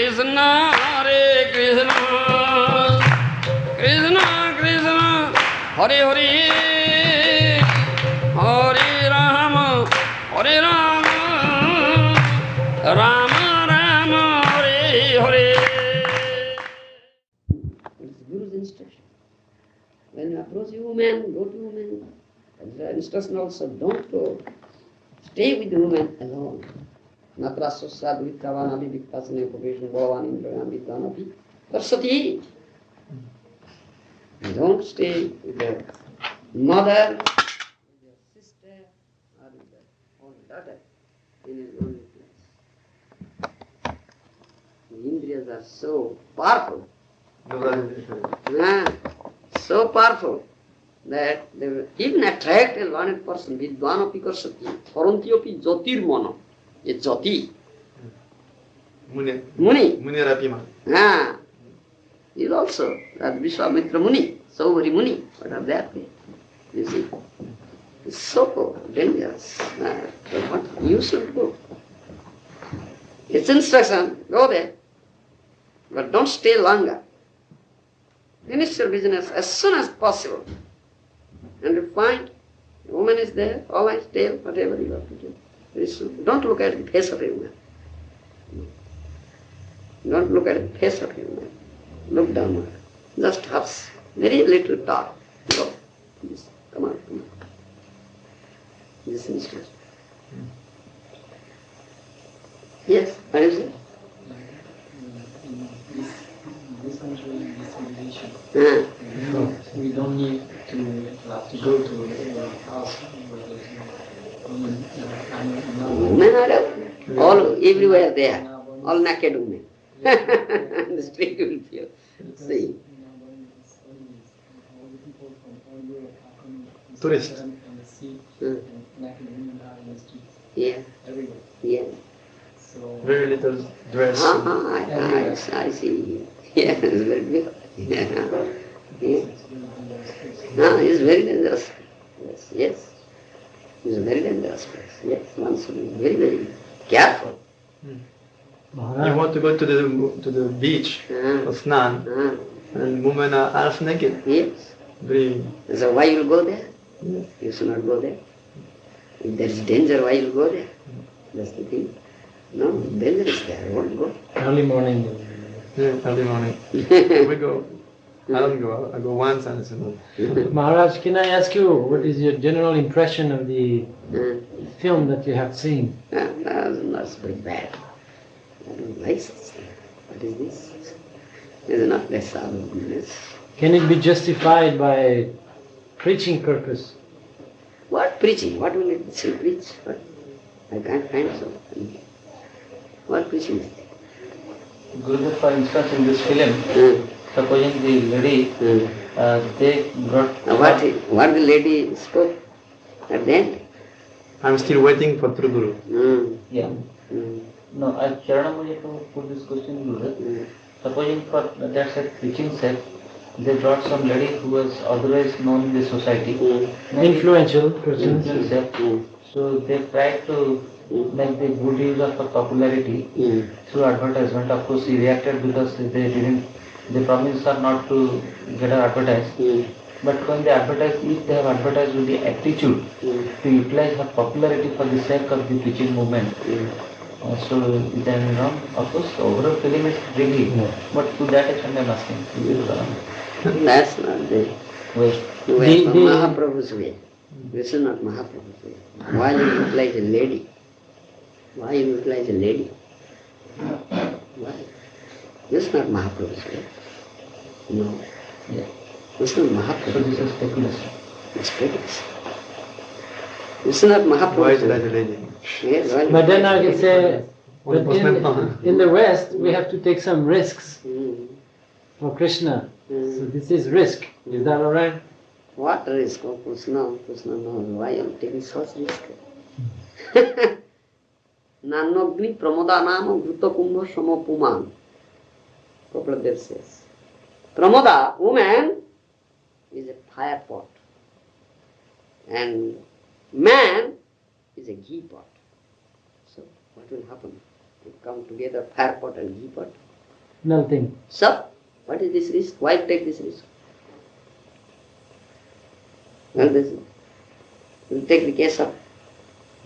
Krishna, Hare Krishna, Krishna Krishna, Hare Hare, Hare Rama, Hare Rama, Rama Rama, Hare Hare. It's Guru's instruction. When you approach a woman, go to woman. And the instruction also, don't go. Stay with the woman alone. Natrasya Dvitravana Viviktasane Pupeshna Bhavan Indrayam Vidvanapi Varsati. Don't stay with the mother, with your sister, or with your own daughter in a lonely place. The Indriyas are so powerful. So powerful that they will even attract a learned person. Vidvanapi Karsati, Parantyopi Jyotirmana. A Jyoti. Muni. Muni. Rapima. He is also that Vishwamitra Muni, Saubhari Muni. What are that? You see? It's so dangerous. But you should go. It's instruction, go there. But don't stay longer. Finish your business as soon as possible. And you find a woman is there, all I tell, whatever you have to do. Don't look at the face of a woman. Don't look at the face of a woman. Look downward. Just hush. Very little talk. Go. Please. Come on, come on. This instruction. Yes, what is it? This civilization. We don't need to go to house. Women are all everywhere there. All naked women. The street will feel. See. Tourist. Yeah. Yeah. Very little dress. I see. Yeah, it's very beautiful. Yeah. No, it's very dangerous. Yes. It's a very dangerous place. Yes, one should be very, very careful. You want to go to the beach for snan, and women are half naked. Yes. Very. So why you will go there? Yes. You should not go there. If there is danger, why you will go there? That's the thing. No, danger is there. I won't go. Early morning. Yeah, early morning. We go. I don't go. I go once and it's enough. Maharaj, can I ask you, what is your general impression of the film that you have seen? That's very bad. I don't like such thing. What is this? It's not less of goodness. Can it be justified by preaching purpose? What preaching? What will it say preach? What? I can't find so. What preaching is that? Guru, for instance, in this film, supposing the lady, they brought... What the lady spoke at the end? I'm still waiting for True Guru. Yeah. No, Charana Muni to put this question, Guru. Supposing for that said preaching sake, they brought some lady who was otherwise known in the society. Influential person. So they tried to make the good use of her popularity through advertisement. Of course, he reacted because they promised her not to get her advertised. But when they advertise, if they have advertised with the aptitude to utilize her popularity for the sake of the preaching movement, so then of course, the overall film is really, but to that extent I'm asking. That's not the way. Mahaprabhu's way. This is not Mahaprabhu's way. Why you utilize a lady? Why you utilize a lady? Why? This is not Mahaprabhu's way. No. Yeah. This is not Mahaprabhu's So this way. is speculation. It's speculation. This is not Mahaprabhu's Why is way. that a lady? Yes, why But then I can say, but Postman. in the West, we have to take some risks Mm. for Krishna. So this is risk. Is that alright? What risk? Oh, Krishna knows. Why am I taking such risk? Nanogni pramodanam bhuta kumbha samapuman. Prabhupada says. Pramoda, woman, is a fire pot. And man is a ghee pot. So what will happen? They come together, fire pot and ghee pot. Nothing. So, what is this risk? Why take this risk? Well, we'll take the case of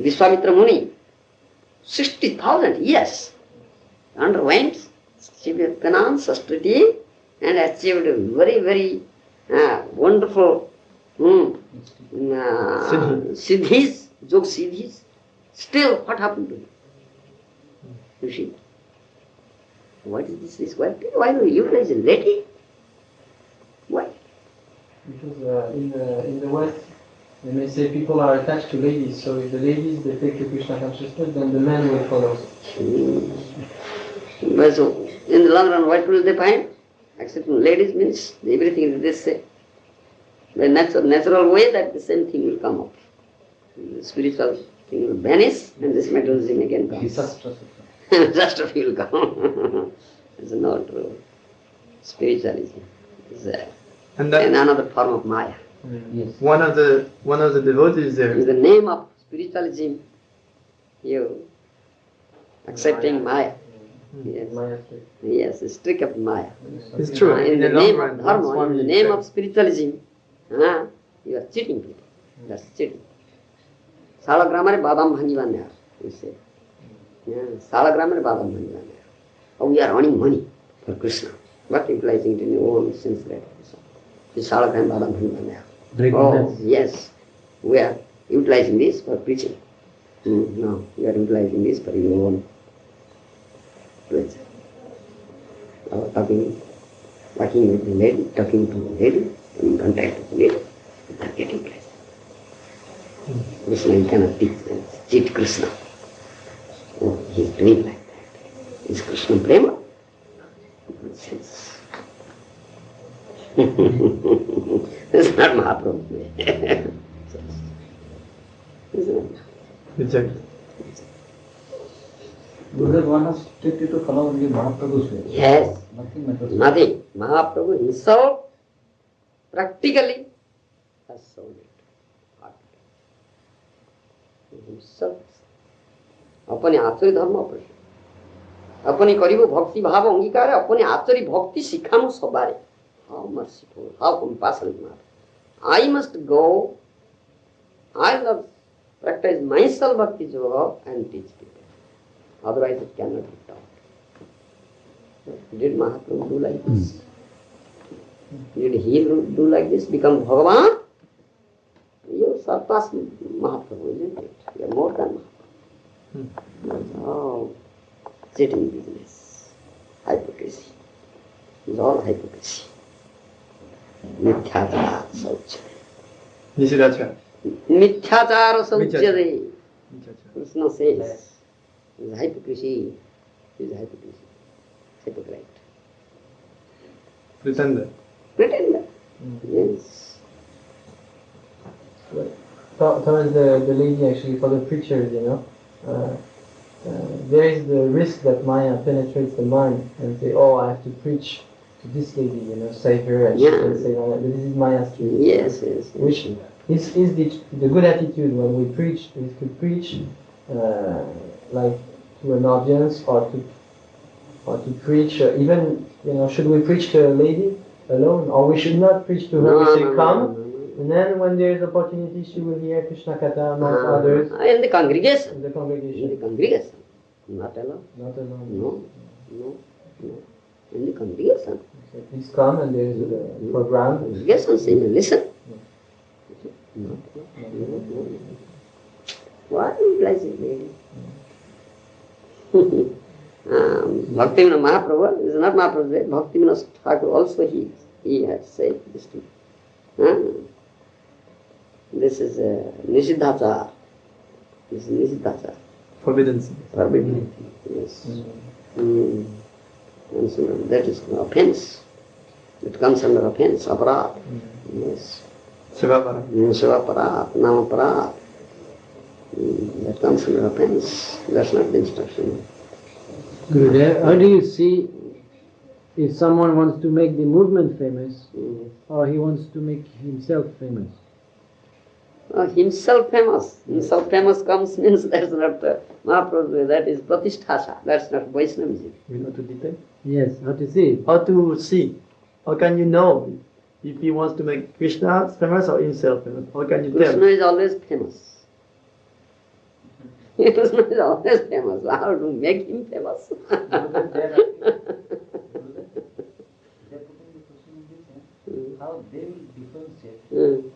Vishwamitra Muni. 60,000 years underwent severe penance, austerity, and achieved very, very wonderful siddhis, yoga siddhis. Still, what happened to him? You see? What is this risk? Why do you utilize it? Let it? Why? Because in the West, they may say people are attached to ladies, so if the ladies they take to Krishna consciousness, then the men will follow. But so, in the long run, what will they find? Accepting ladies means everything is this say. The natural way that the same thing will come up. The spiritual thing will vanish and this materialism again comes. Disaster will come. It's not true. Spiritualism is another form of Maya. Yes. One of the devotees there. In the name of spiritualism, you accepting Maya. Yes. Yes, it's trick of Maya. It's true. In the name of dharma, in the name of spiritualism, you are cheating people. That's cheating. Salagramare badam bhanjivanya, you say. Salagramare badam bhanjivanya. Oh, we are earning money for Krishna, but utilizing it in your own sense. Salagram badam bhanjivanya. Oh, yes, we are utilizing this for preaching. No, we are utilizing this for your own pleasure. Working with the lady, talking to the lady, in contact with the lady, they are getting pleasure. Krishna, you cannot teach them, cheat Krishna. Oh, he is doing like that. Is Krishna prema? Nonsense. This is not Mahaprabhu. Exactly. Gurudev wants us strictly to follow only Mahaprabhu's way. Yes. Nothing matters. Nothing. Mahaprabhu himself practically has shown it. Himself. अपने आचरी धर्म अपने करीब भक्ति भाव अंगीकार अपने आचरी भक्ति सिखानु सबारे. How merciful, how compassionate Mahaprabhu. I must go. I love practice myself bhakti yoga and teach people. Otherwise it cannot be taught. Did Mahaprabhu do like this? Did he do like this? Become Bhagavan? You surpass Mahaprabhu, isn't it? You are more than Mahaprabhu. Oh, cheating business, hypocrisy. It's all hypocrisy. Mithyachara sauchyade. Mithyachara sauchyade. Krishna says, it's hypocrisy. It's hypocrisy. Hypocrite. Pretender. Pretender. Yes. Towards the lady, actually, for the preachers, there is the risk that Maya penetrates the mind and say, oh, I have to preach to this lady, save her, and she can say, oh, this is Maya's truth. Yes. Which is the good attitude when we preach, is to preach like to an audience or to preach, even, should we preach to a lady alone, or we should not preach to her, we say, come. And then when there is opportunity, she will hear Krishna Katha among others. In the congregation. In the congregation. In the congregation. Not alone. Not alone. No. In the congregation. So please come and there is a program. Congregation, sing and listen. No. Why you realize it, lady? Bhaktivinoda Mahaprabhu is not Mahaprabhu's way. Bhaktivinoda Thakur also he has said this to me. This is Nishidhachar. This is Nishidhachar. Forbidden sin. Forbidden. Yes. And so that is offense. It comes under offense, aparat. Yes. Shivaparat. Shivaparat, namaparat. That comes under offense. That's not the instruction. Gurudev, how do you see if someone wants to make the movement famous or he wants to make himself famous? himself famous. Himself famous comes means that's not Mahaprabhu's way, that is Pratisthasa, that's not Vaishnavism. You know to detect? Yes, how to see? How to see? How can you know if he wants to make Krishna famous or himself famous? How can you Krishna tell? is always famous. Krishna is always famous. How to make him famous? How they will differentiate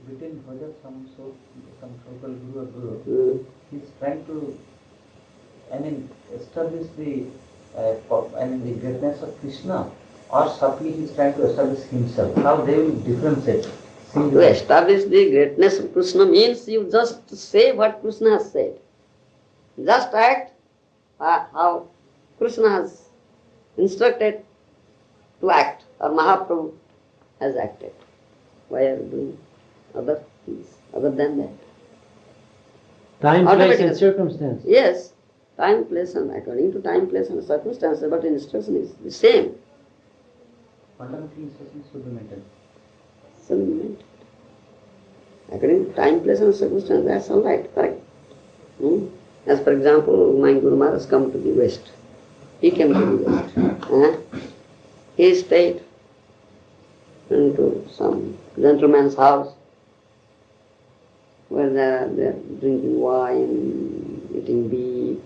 between whether some so-called guru or guru is trying to, establish the the greatness of Krishna, or simply he is trying to establish himself. How they will differentiate. To establish the greatness of Krishna means you just say what Krishna has said. Just act how Krishna has instructed to act, or Mahaprabhu has acted. Why are you doing other things other than that? Time, place and Automatically. circumstance. Yes, time, place, and according to time, place, and circumstances, but instruction is the same. Fundamental instructions should be maintained. Maintained. According to time, place, and circumstances, that's all right, correct. As for example, my Guru Maharaj come to the West. He came to the West. He stayed into some gentleman's house where they're drinking wine, eating beef,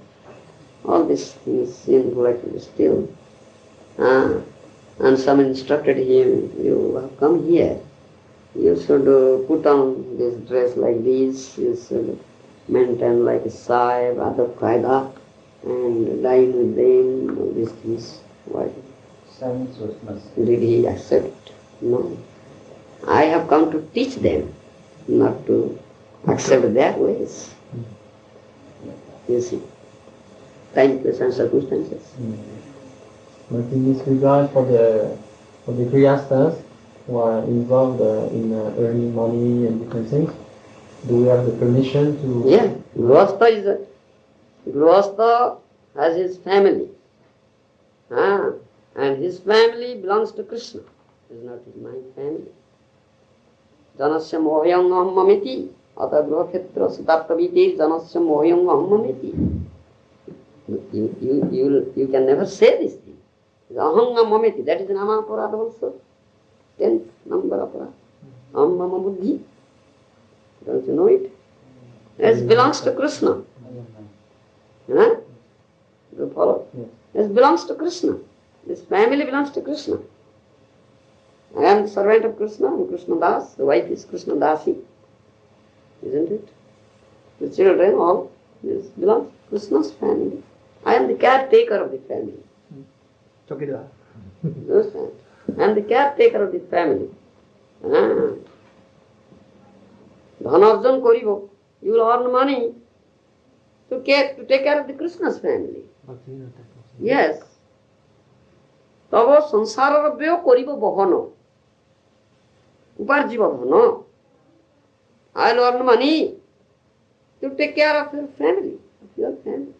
all these things sinful activities still. And someone instructed him, you have come here, you should put on this dress like this, you should maintain like a sahib, adab qaida, and dine with them, all these things. Why? Silence was must. Did he accept? No. I have come to teach them, not to accept their ways. You see, time, place, and circumstances. But in this regard, for the grihasthas who are involved in earning money and different things, do we have the permission to? Yeah, Grihastha has his family. And his family belongs to Krishna. It is not my family. Janasya mohyam mameti. Ata grihakhetra sutattaviti janasya mohyam mameti. You can never say this thing. Ahanga mameti, that is nama aparadha also. 10th number aparadha. Aham mama buddhi. Don't you know it? It belongs to Krishna. Do you follow? It belongs to Krishna. This family belongs to Krishna. I am the servant of Krishna, I am Krishna Das, the wife is Krishna Dasi. Isn't it? The children, all, this belongs to Krishna's family. I am the caretaker of the family. Chokidar. Understand? I am the caretaker of the family. Dhanarjan koribo. You will earn money to take care of the Krishna's family. Yes. Tava sansarara vyo koribo bohono. Uparjiva bhono. I will earn money to take care of your family. You understand?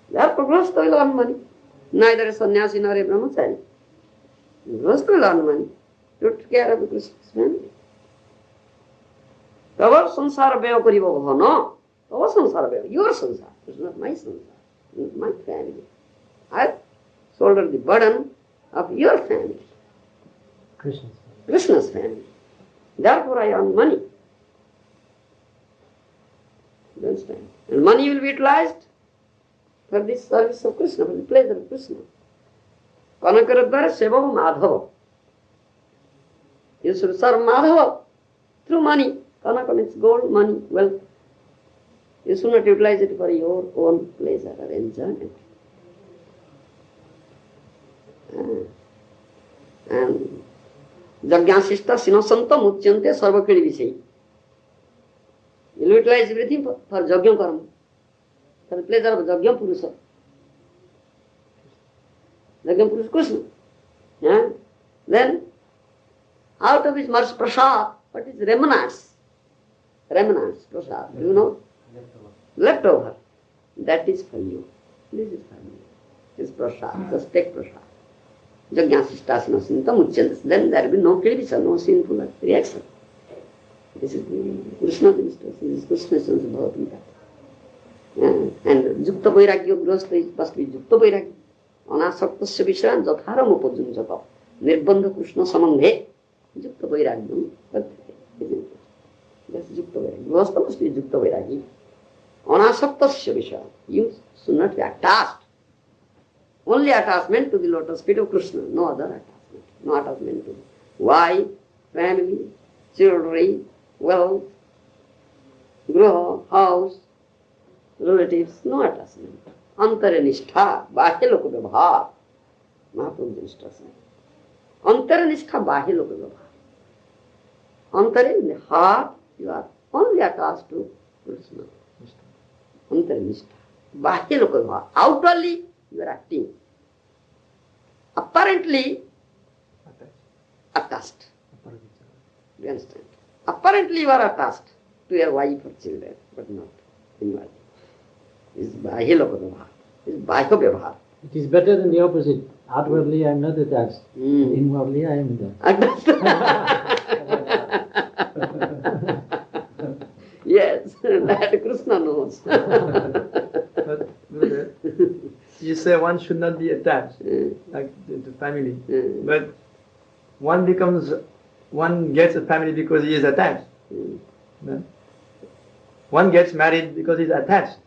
Therefore, Grihastha will earn money. Neither a sannyasi nor a brahmachari. Grihastha will earn money to take care of the Krishna's family. Tava sansara vyo koribo bhono. Tava sansara vyo. Your sansara. It's not my sansara. It's my family. I shoulder the burden of your family. Krishna's family. Therefore I earn money. You understand? And money will be utilized for this service of Krishna, for the pleasure of Krishna. Kanakaradvara seva madhava. You should serve Madhava through money. Kanaka means gold, money, wealth. You should not utilize it for your own pleasure or enjoyment. And Jagyasishta sinosantam uchyante sarvakili visai. You utilize everything for Jagyam karma, for the pleasure of Jagyam Purusa. Jagyam Purusa Krishna. Yeah? Then, out of his mercy prasad, what is remnants? Remnants, prasad, do you know? Leftover. That is for you. This is for me. This is prasad. Just take prasad. Jajnasistasana sintam uchyantas. Then there will be no kilvisa, no sinful reaction. This is Krishna's instruction, this is Krishna's Bhagavad Gita. And Yukta Vairagya Grahastha must be Yukta Vairagya. Anasaktasya Vishran Jatharam Upajunjata. Nirbandha Krishna Samandhe. Yukta Vairagya. That's Yukta Vairagya. Grahastha must be Yukta Vairagya. Anasaktasya Vishran. You should not be attached. Only attachment to the lotus feet of Krishna, no other attachment. No attachment to wife, family, children, wealth, graha, house, relatives, no attachment. Antaranistha, bahya loka vyavahar. Mahaprabhu's instruction. Antaranistha, bahya loka vyavahar. Antare, in the heart, you are only attached to Krishna. Antaranistha, bahya loka vyavahar. Outwardly, you are acting. Apparently, attached. Do you understand? Apparently, you are attached to your wife or children, but not inwardly. This is bahya loka vyavahar. This is bahya vyavahar. It is better than the opposite. Outwardly I am not attached. Inwardly I am attached. Yes, that Krishna knows. But you say one should not be attached, like the family. But one gets a family because he is attached. No? One gets married because he is attached.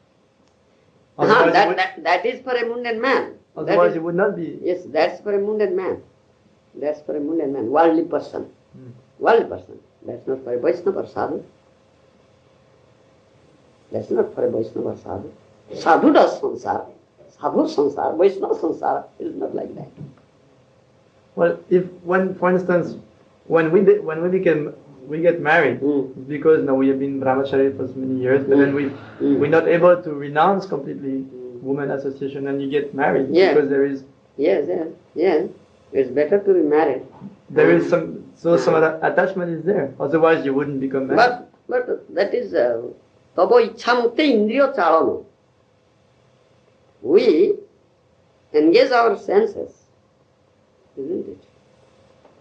That is for a mundane man. Otherwise, he would not be. Yes, that's for a mundane man. That's for a mundane man, worldly person. Worldly person. That's not for a Vaishnava or sadhu. That's not for a Vaishnava or sadhu. Sadhu does sansara. Sadhu sansara, Vaishnava sansara. It is not like that. Well, if when, for instance, when we get married, because we have been brahmachari for so many years, but then we're not able to renounce completely women association, and you get married because there is. Yes. It's better to be married. There is some other attachment is there. Otherwise, you wouldn't become married. But that is tabo ichamute indriya chalano. We engage our senses, isn't it?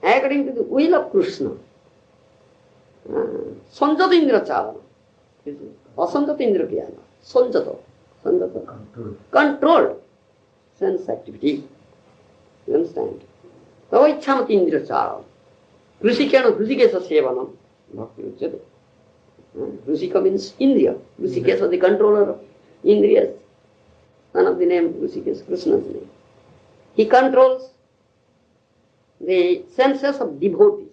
According to the will of Krishna. Sanjata indriya chalana. Asanjata indriya kiyana. Sanjata. Controlled sense activity. You understand? Tavo ichamati indriya chalana. Rusikena rusikesa sevanam. Bhakti uchyate. Rusika means Indriya. Rusikesa, the controller of Indriyas. One of the name Rusikesh, Krishna's name. He controls the senses of devotees.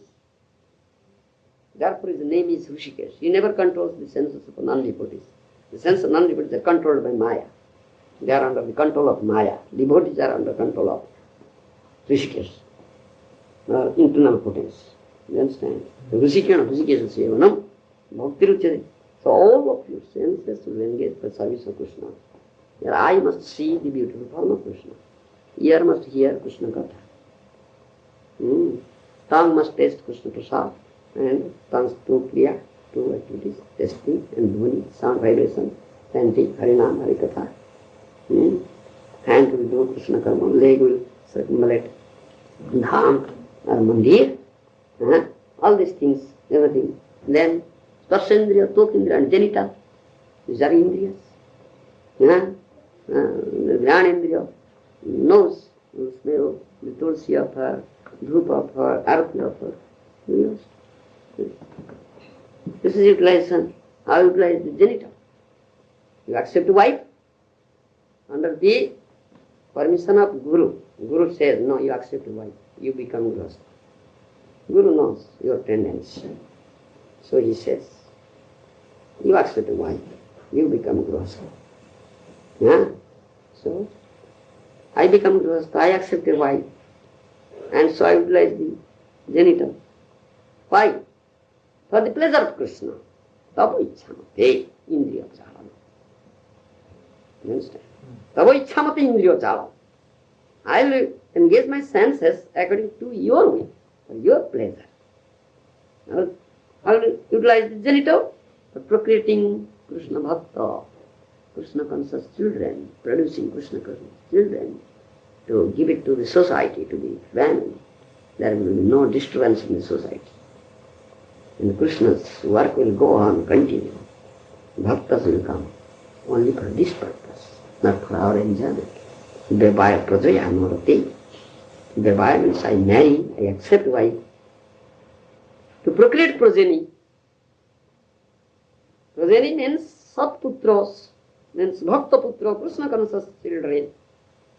Therefore his name is Rishikesh. He never controls the senses of non-devotees. The senses of non-devotees are controlled by Maya. They are under the control of Maya. Devotees are under control of Rishikesh, internal potence. You understand? Rishikesh Sevanam, Bhakti Ruchade. So all of your senses will engage for service of Krishna. Your eye must see the beautiful form of Krishna. Ear must hear Krishna Katha. Tongue must taste Krishna Prasad. And tongue's two kriya, two activities, tasting and dhvani, sound, vibration, chanting, Harinam, Harikatha. Hand will do Krishna Karma, leg will circumambulate Dham or Mandir. All these things, everything. Then Sparsendriya, Tokindriya and genital. These are Indriyas. The Gyanendriya, nose will smell the tulsi of her, droop of her, arati of her. Yes. This is utilization. How you utilize the genital? You accept wife under the permission of Guru. Guru says, no, you accept wife. You become Grahastha. Guru knows your tendency. So he says, you accept wife. You become Grahastha. So, I become Grahastha, I accept a wife, and so I utilize the genital. Why? For the pleasure of Krishna. Tavo ichamate indriya chalana. You understand? Tavo ichamate indriya chalana. I will engage my senses according to your will, for your pleasure. I will utilize the genital for procreating Krishna Bhakta. Krishna conscious children, producing Krishna conscious children. to give it to the society, to the family. There will be no disturbance in the society. And Krishna's work will go on, continue. Bhaktas will come only for this purpose, not for our enjoyment. Vivaya prajaya norati. Vivaya means I marry, I accept wife. To procreate progeny. Progeny means satputros, means bhaktaputra, Krishna conscious children.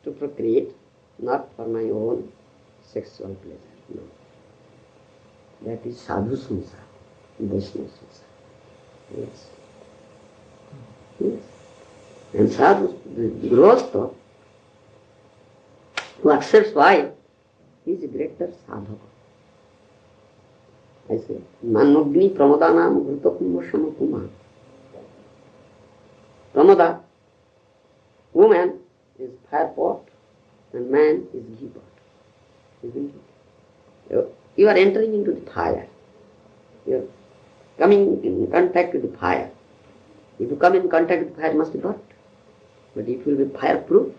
To procreate, not for my own sexual pleasure. No. That is sadhu samsara, Vaishnava samsara. Yes. Yes. And sadhu, the grostha, who accepts wife, is a greater sadhaka. I say, Manogni pramodanam grutapumashama kuma. Pramada, woman is fire pot and man is ghee pot. Isn't it? You are entering into the fire. You are coming in contact with the fire. If you come in contact with the fire, it must be burnt. But if you will be fireproof,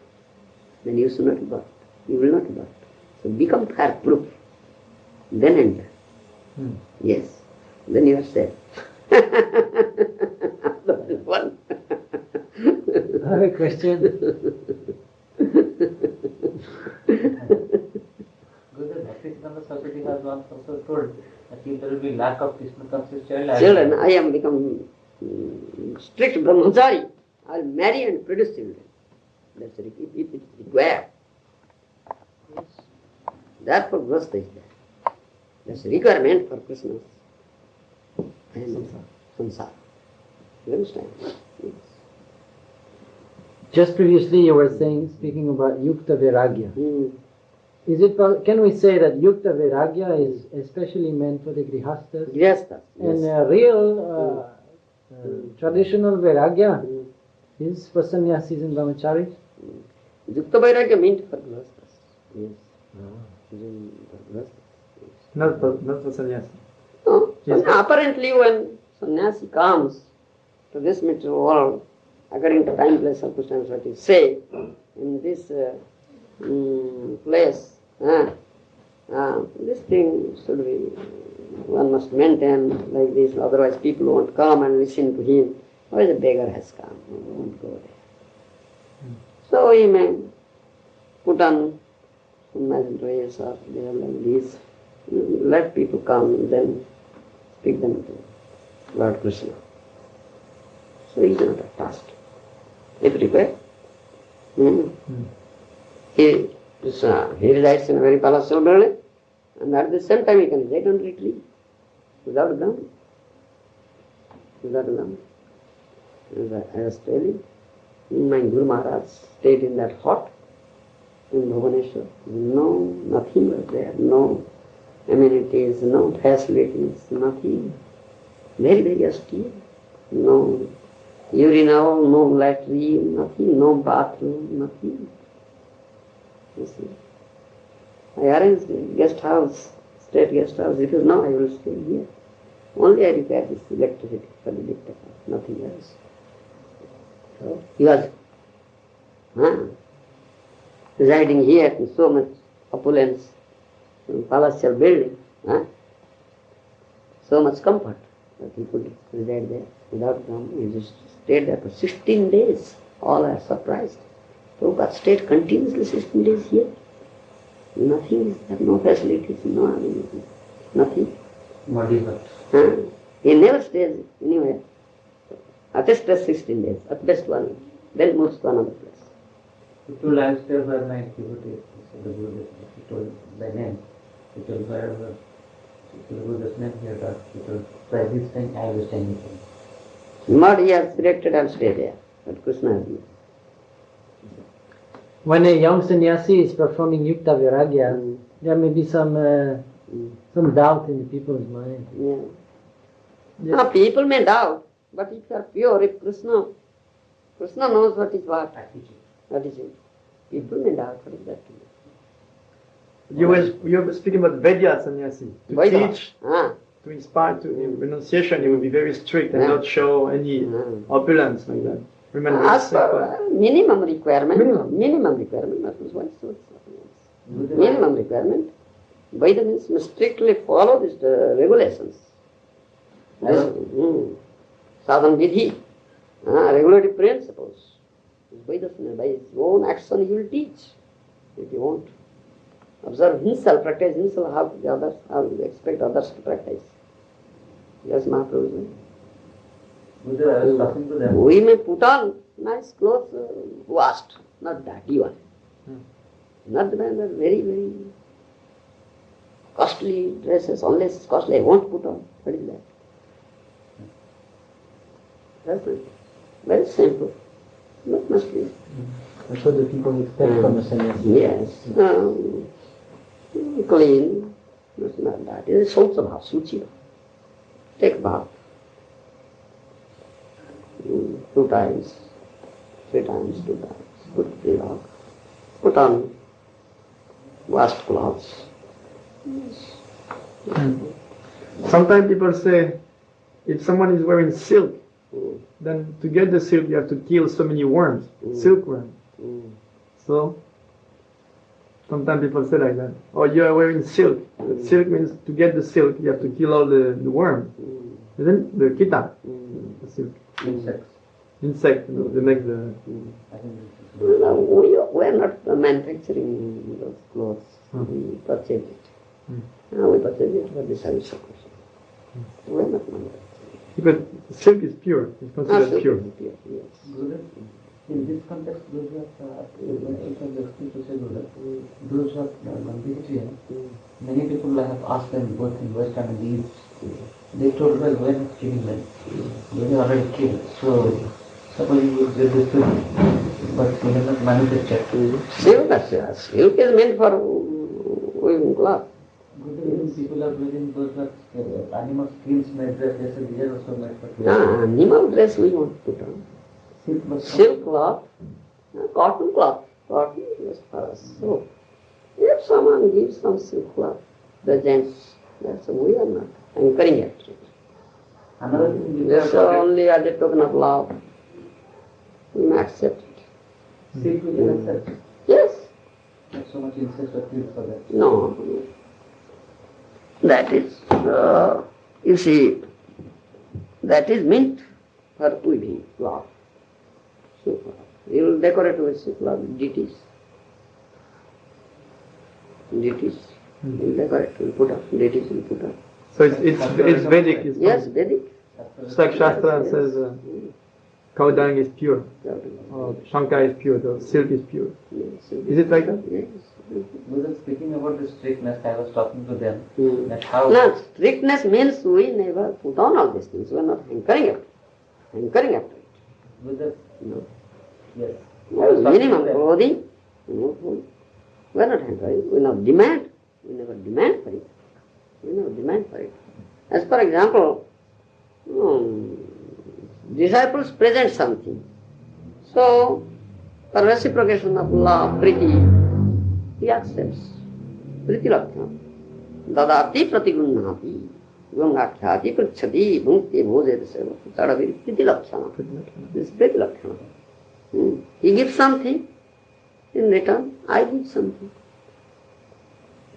then you should not be burnt. You will not be burnt. So become fireproof. Then enter. Yes. Then you are safe. One. I have a question. Because the Krishna society has once also told that if there will be lack of Krishna conscious Children, I am become strict brahmachari. I will marry and produce children. That's it. It is required. Yes. Therefore, growth is there. That's a requirement for Krishna and samsara. You understand? Yes. Just previously you were speaking about yukta vairagya. Is it, can we say that yukta vairagya is especially meant for the grihasthas? Grihasthas. And real traditional vairagya is for sannyasis and brahmacharis? Yukta vairagya meant for grihasthas. Yes. For grihasthas. Not for sannyasi. No. Apparently when sannyasi comes to this material world, according to time, place, circumstance, what you say, in this place, this thing should be, one must maintain like this, otherwise people won't come and listen to him. Why the beggar has come? He won't go there. So he may put on some magic dress or there like this, let people come, then speak them to Lord Krishna. So he is not a task. If required. He resides in a very palatial building, and at the same time he can reside on retreat without ground. Without ground. As I was telling, my Guru Mahārāja stayed in that hut in Bhubaneswar. No, nothing was there. No amenities, no facilities, nothing. Very, very austere. No urinal, no latrine, nothing, no bathroom, nothing. You see. I arranged a guest house, state guest house. It is no, I will stay here. Only I repair this electricity for the dictator, nothing else. So he was residing here in so much opulence, in palatial building, so much comfort that he could reside there without ground. He just stayed there for 16 days. All are surprised. Prabhupada stayed continuously 16 days here. Nothing is there, no facilities, no amenities, nothing. He never stays anywhere. At best 16 days, at best 1 week. Then moves to another place. The two lifestyles were my devotees. The Guru, he told by name. He told wherever the Guru's name here, he told by this time I will stay with him. What he has directed, I will stay there. But Krishna has been. When a young sannyasi is performing yukta vairagya, there may be some doubt in the people's mind. Yeah. Now, people may doubt, but if you are pure, if Krishna knows what is what. That is it. People may doubt, what is that? You were speaking about Vaidya sannyasi. To Vaidya. teach, to inspire, to renunciation, he will be very strict and not show any opulence like that. Remember, as per minimum requirement, that was what. Minimum requirement. Vaida means must strictly follow these regulations. Sadhana vidhi, regulative principles. Vaida, by his own action he will teach. If you want. Observe himself, practice himself, how the others, how you expect others to practice. Yes, Mahaprabhu. Buddha, I was talking to them. We may put on nice clothes, washed, not dirty one. Not the man that very, very costly dresses, unless it's costly, I won't put on. What is that? That's it. Very simple. Not must be. That's what the people expect from a sannyasi. Yes. Clean. Not that. It is also bhav, suchi. Take bath. 2 times, 3 times, 2 times. Put the dog. Put on washed clothes. Sometimes people say, if someone is wearing silk, then to get the silk you have to kill so many worms, silkworms. So, sometimes people say like that. Or you are wearing silk. Silk means to get the silk you have to kill all the worms. Isn't the kita? The silk. Insect, they make the... No, we are not manufacturing those clothes. We purchase it. We purchase it for the service of Krishna. We are not manufacturing. But silk is pure. It's considered pure. Yes. In this context, those who are non-vegetarian, many people I have asked them both in West and in the East, they told, well, we're not killing them. We are already killed. So, suppose you would get this food, but we have not manufactured. Silk is meant for weaving cloth. People are wearing those animal skins made dresses, these are also made for Animal dress we won't put on. Silk cloth, cotton cloth. Cotton is for us. So, if someone gives some silk cloth, the gents, that's we are not encouraging it. Another thing is That's only as a token of love. We may accept it. silk we can accept. Yes. Not so much incest or guilt for that. No. That is, you see, that is meant for weaving cloth. So, you will decorate with silk cloth, deities. Deities. You will decorate, you will put up, deities will put up. So it's Vedic. It's Yes, Vedic. It's like Shastra says cow dung is pure, or Shankar is pure, the silk is pure. Yes. Is it like that? Yes. Because speaking about the strictness, I was talking to them that how... No, strictness means we never put on all these things. We are not hankering after it. Hankering after it. With the... No. Yes. Minimum clothing, no food. We are not hankering. We never demand. We never demand for it. We never demand for it. As for example, disciples present something. So, for reciprocation of love, priti, he accepts. Priti lakshana. Dadati pratigunnapi. Gungakhyati prachati bhunkti bhojeta seva. Tadavi priti lakshana. This is priti lakshana. He gives something. In return, I give something.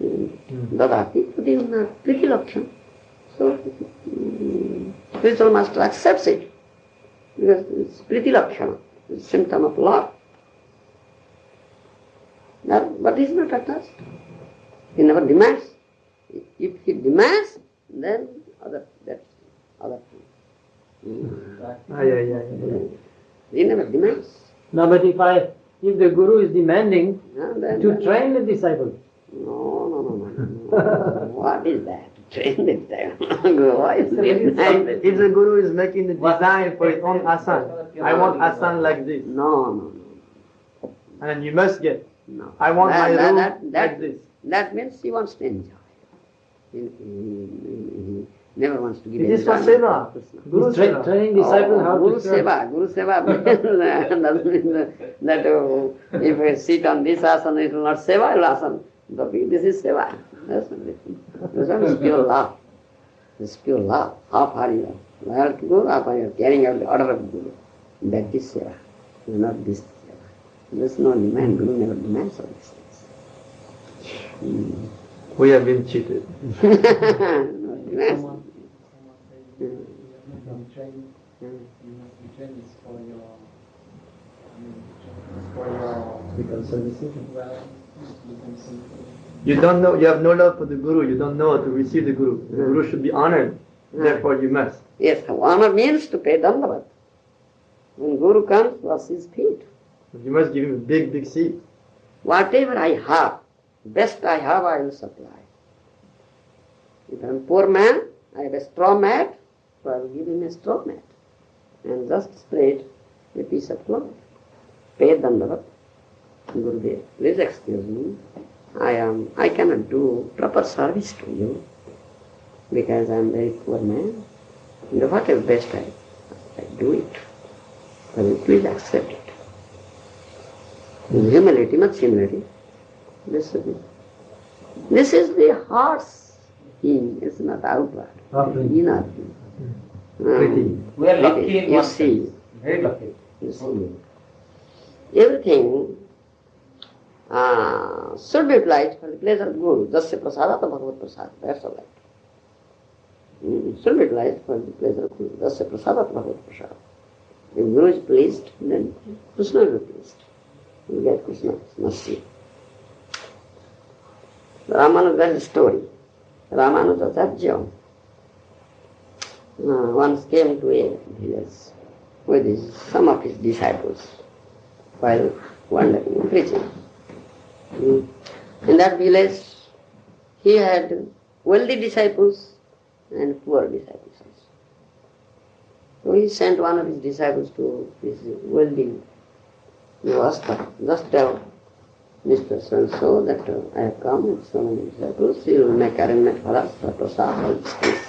Dadati pratigunnapi. Priti lakshana. So, spiritual master accepts it. Because it's priti lakshana. It's a symptom of love. But he is not attached. He never demands. If he demands, then other thing. He never demands. No, but if the Guru is demanding Then train the disciple. No. What is that? Train the disciple. Why is it? If the Guru is making the design for his own asan, I want asan like this, No. and you must get. No. I want my room that, like this. That means he wants to enjoy. He never wants to give It is for enjoyment seva. to Krishna. Guru He's seva. training disciple how Guru to serve. Guru Seva doesn't mean that if I sit on this asana, it will not Seva asana. This is Seva. That's not it. This one is pure love. This is pure love. How far you are loyal to Guru, how far you are carrying out the order of Guru. That is Seva. It is not this Seva. There is no demand. Guru never demands all these things. We have been cheated. Someone said you have not been trained. You must be trained is for your, Become submissive. well, become something. You don't know, you have no love for the Guru, you don't know how to receive the Guru. The Guru should be honored, therefore you must. Yes, honor means to pay dandavat. When Guru comes, wash his feet. You must give him a big, big seat. Whatever I have, best I have, I will supply. If I am a poor man, I have a straw mat, so I will give him a straw mat. And just spread a piece of cloth. Pay dandavat. Gurudev, please excuse me. I cannot do proper service to you because I am very poor man. And whatever best I do it. But please accept it. In humility, much humility. This is the heart's thing, it's not outward. Inner thing. We are lucky in You one see, sense. Very lucky. you see, everything should be applied for the pleasure of Guru. Jasya prasadata bhagavad prasad. That's all right. Should be applied for the pleasure of Guru. Jasya prasadata bhagavad prasad. If Guru is pleased, then Krishna will be pleased. You get Krishna's mercy. Ramanuja's story. Ramanujacharya once came to a village with some of his disciples while wandering, preaching. In that village, he had wealthy disciples and poor disciples also. So he sent one of his disciples to his wealthy master, just tell Mr. So-and-so that I have come with so many disciples, he will make arrangement for us for prasad, all these things.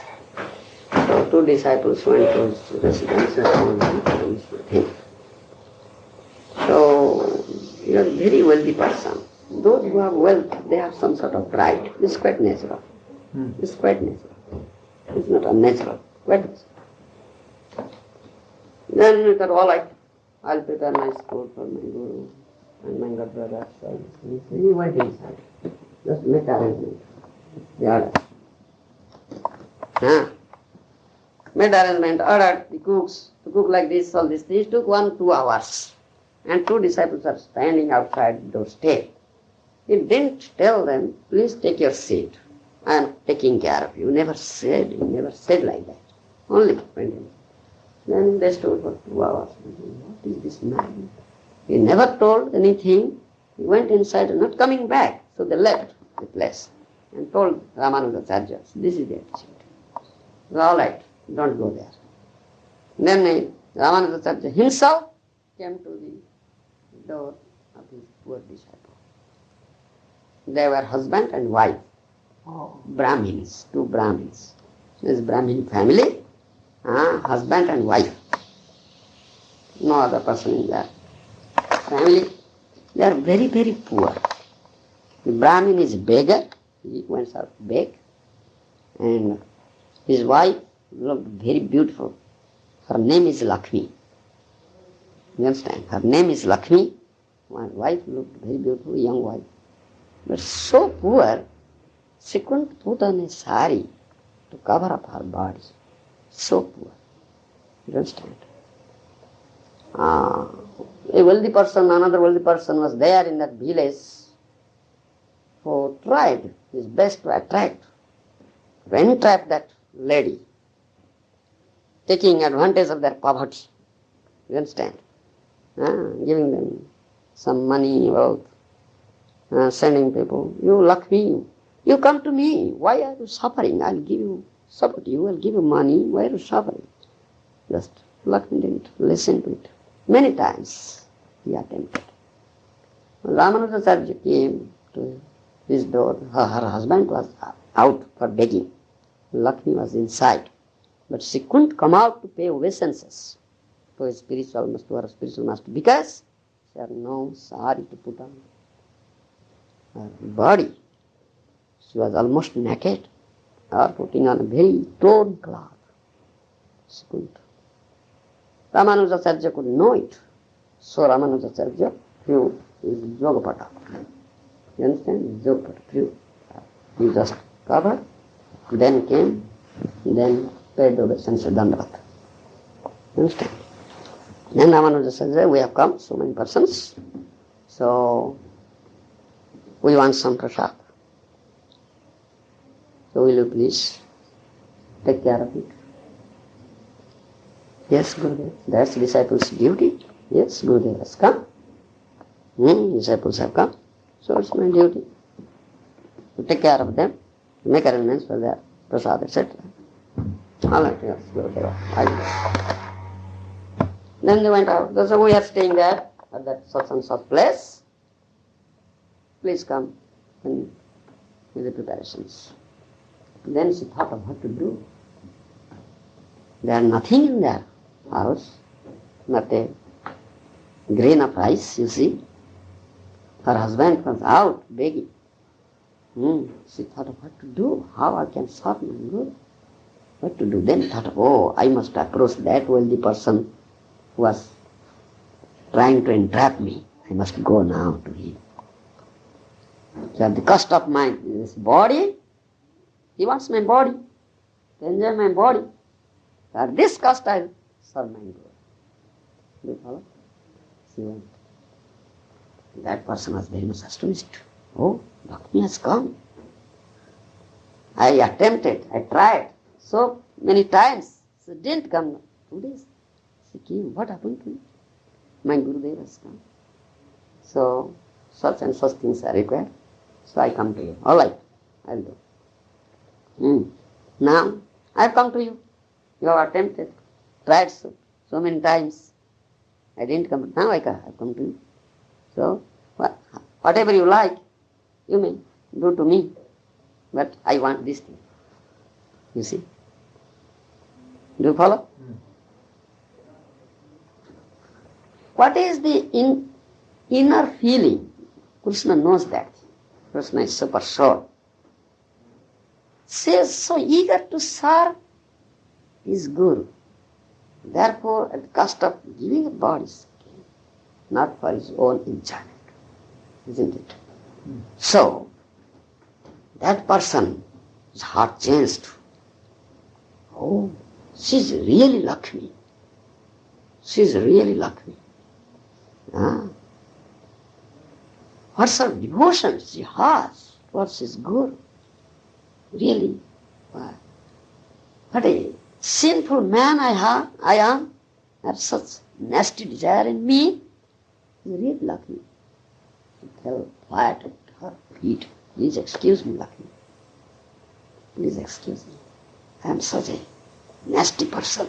So two disciples went to his residence and arranged with him. So he was a very wealthy person. Those who have wealth, they have some sort of pride. This is quite natural. It's quite natural. It's not unnatural. Quite natural. Then he thought, all right, I'll prepare my school for my Guru and my God brothers. So he went inside. Just make arrangement. The order. Made arrangement, ordered the cooks to cook like this, all this. This took 2 hours. And two disciples are standing outside the doorstep. He didn't tell them, please take your seat. I am taking care of you. He never said like that. Only went in. Then they stood for 2 hours. What is this man? He never told anything. He went inside and not coming back. So they left the place and told Ramanujacharya, this is the attitude. All right, don't go there. Then Ramanujacharya himself came to the door of his poor disciple. They were husband and wife. Brahmins, 2 Brahmins. This Brahmin family, husband and wife. No other person in their family. They are very, very poor. The Brahmin is beggar, he went out to beg, and his wife looked very beautiful. Her name is Lakshmi. You understand? Her name is Lakshmi. My wife looked very beautiful, young wife. But so poor, she couldn't put on a sari to cover up her body. So poor. You understand? A wealthy person, another wealthy person was there in that village who tried his best to attract, to entrap that lady, taking advantage of their poverty. You understand? Giving them some money, wealth, sending people, you Lakshmi, you come to me, why are you suffering? I'll give you support you, I'll give you money, why are you suffering? Just Lakshmi didn't listen to it. Many times he attempted. Ramanujacharya came to his door, her husband was out for begging. Lakshmi was inside, but she couldn't come out to pay obeisances to her spiritual master because she had no sari to put on her body. She was almost naked or putting on a very torn cloth. She couldn't. Ramanujacharya could know it. So Ramanujacharya threw his Yogapata. You understand? His Yogapata threw. He just covered, then came, then paid obeisance and Dandavat. Understand? Then Ramanuja says, we have come, so many persons, so we want some prasad. So will you please take care of it? Yes, Gurudev. That's disciples' duty. Yes, Gurudev has come. Disciples have come. So it's my duty to take care of them, to make arrangements for their prasad, etc. All right, yes, Gurudev. Then they went out. So we are staying there at that such and such place. Please come and do the preparations. Then she thought of what to do. There is nothing in their house, not a grain of rice, you see. Her husband was out begging. She thought of what to do, how I can serve my Guru. What to do? Then thought of, oh, I must approach that wealthy person who was trying to entrap me. I must go now to him. So at the cost of my this body, he wants my body, to enjoy my body. At this cost I serve my Guru. Do you follow? She went. That person was very much astonished. Oh, Lakshmi has come. I attempted, I tried so many times. She didn't come. 2 days. She came. What happened to me? My Gurudev has come. So, such and such things are required. So I come to you. All right, I'll do. Now, I've come to you. You have attempted, tried so many times. I didn't come. Now I've come to you. So, whatever you like, you may do to me. But I want this thing. You see? Do you follow? What is the inner feeling? Krishna knows that. Krishna is super sure. She is so eager to serve his Guru. Therefore, at the cost of giving up bodies, not for his own enjoyment. Isn't it? So, that person, his heart changed. Oh, she's really Lakshmi. She's really Lakshmi. What sort of devotion she has towards his Guru. Really, what a sinful man I am. I have such nasty desire in me. She's really Lakshmi. She fell flat at her feet. Please excuse me, Lakshmi. Please excuse me. I am such a nasty person.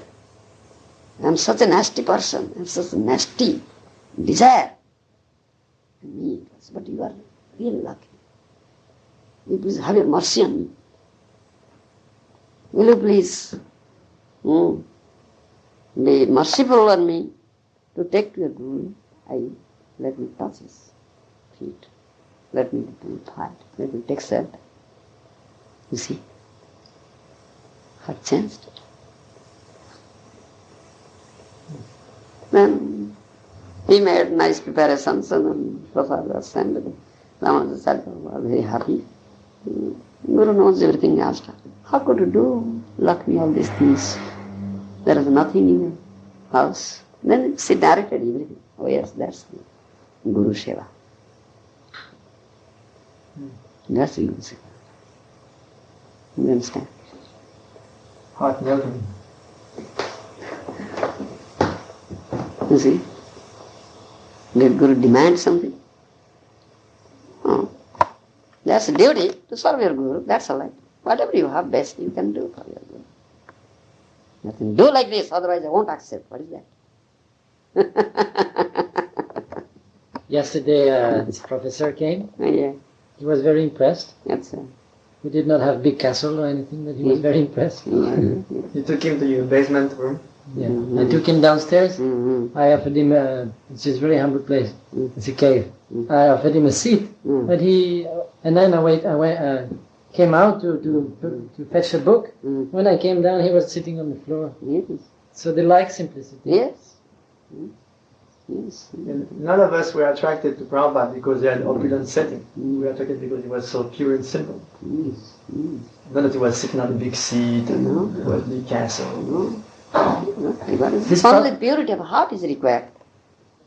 I am such a nasty person. I have such a nasty desire in me. But you are really lucky. You please have your mercy on me. Will you please be merciful on me to take your Guru? Let me touch his feet. Let me do it. Let me take shelter. You see? Her changed. Then he made nice preparations and then Prasad was sent. Ramanuja said, was very happy. Guru knows everything asked her. How could you do Lakshmi all these things? There is nothing in your house. Then she narrated everything. Oh yes, that's Guru Seva. That's Guru Seva. You understand? Heart melting. You see? Did Guru demand something? Oh. That's a duty to serve your Guru, that's all right. Whatever you have best, you can do for your Guru. Nothing. Do like this, otherwise I won't accept. What is that? Yesterday, this professor came. Yeah. He was very impressed. That's We did not have big castle or anything, but he was very impressed. You took him to your basement room? Yeah. I took him downstairs. Mm-hmm. I offered him it's a very humble place. It's a cave. I offered him a seat, but and then I came out to fetch a book. When I came down, he was sitting on the floor. Yes. So they like simplicity. Yes. Yes. And none of us were attracted to Prabhupada because he had an opulent setting. We were attracted because he was so pure and simple. Yes. Not that he was sitting on a big seat and No. was a big castle. No. This only purity of heart is required.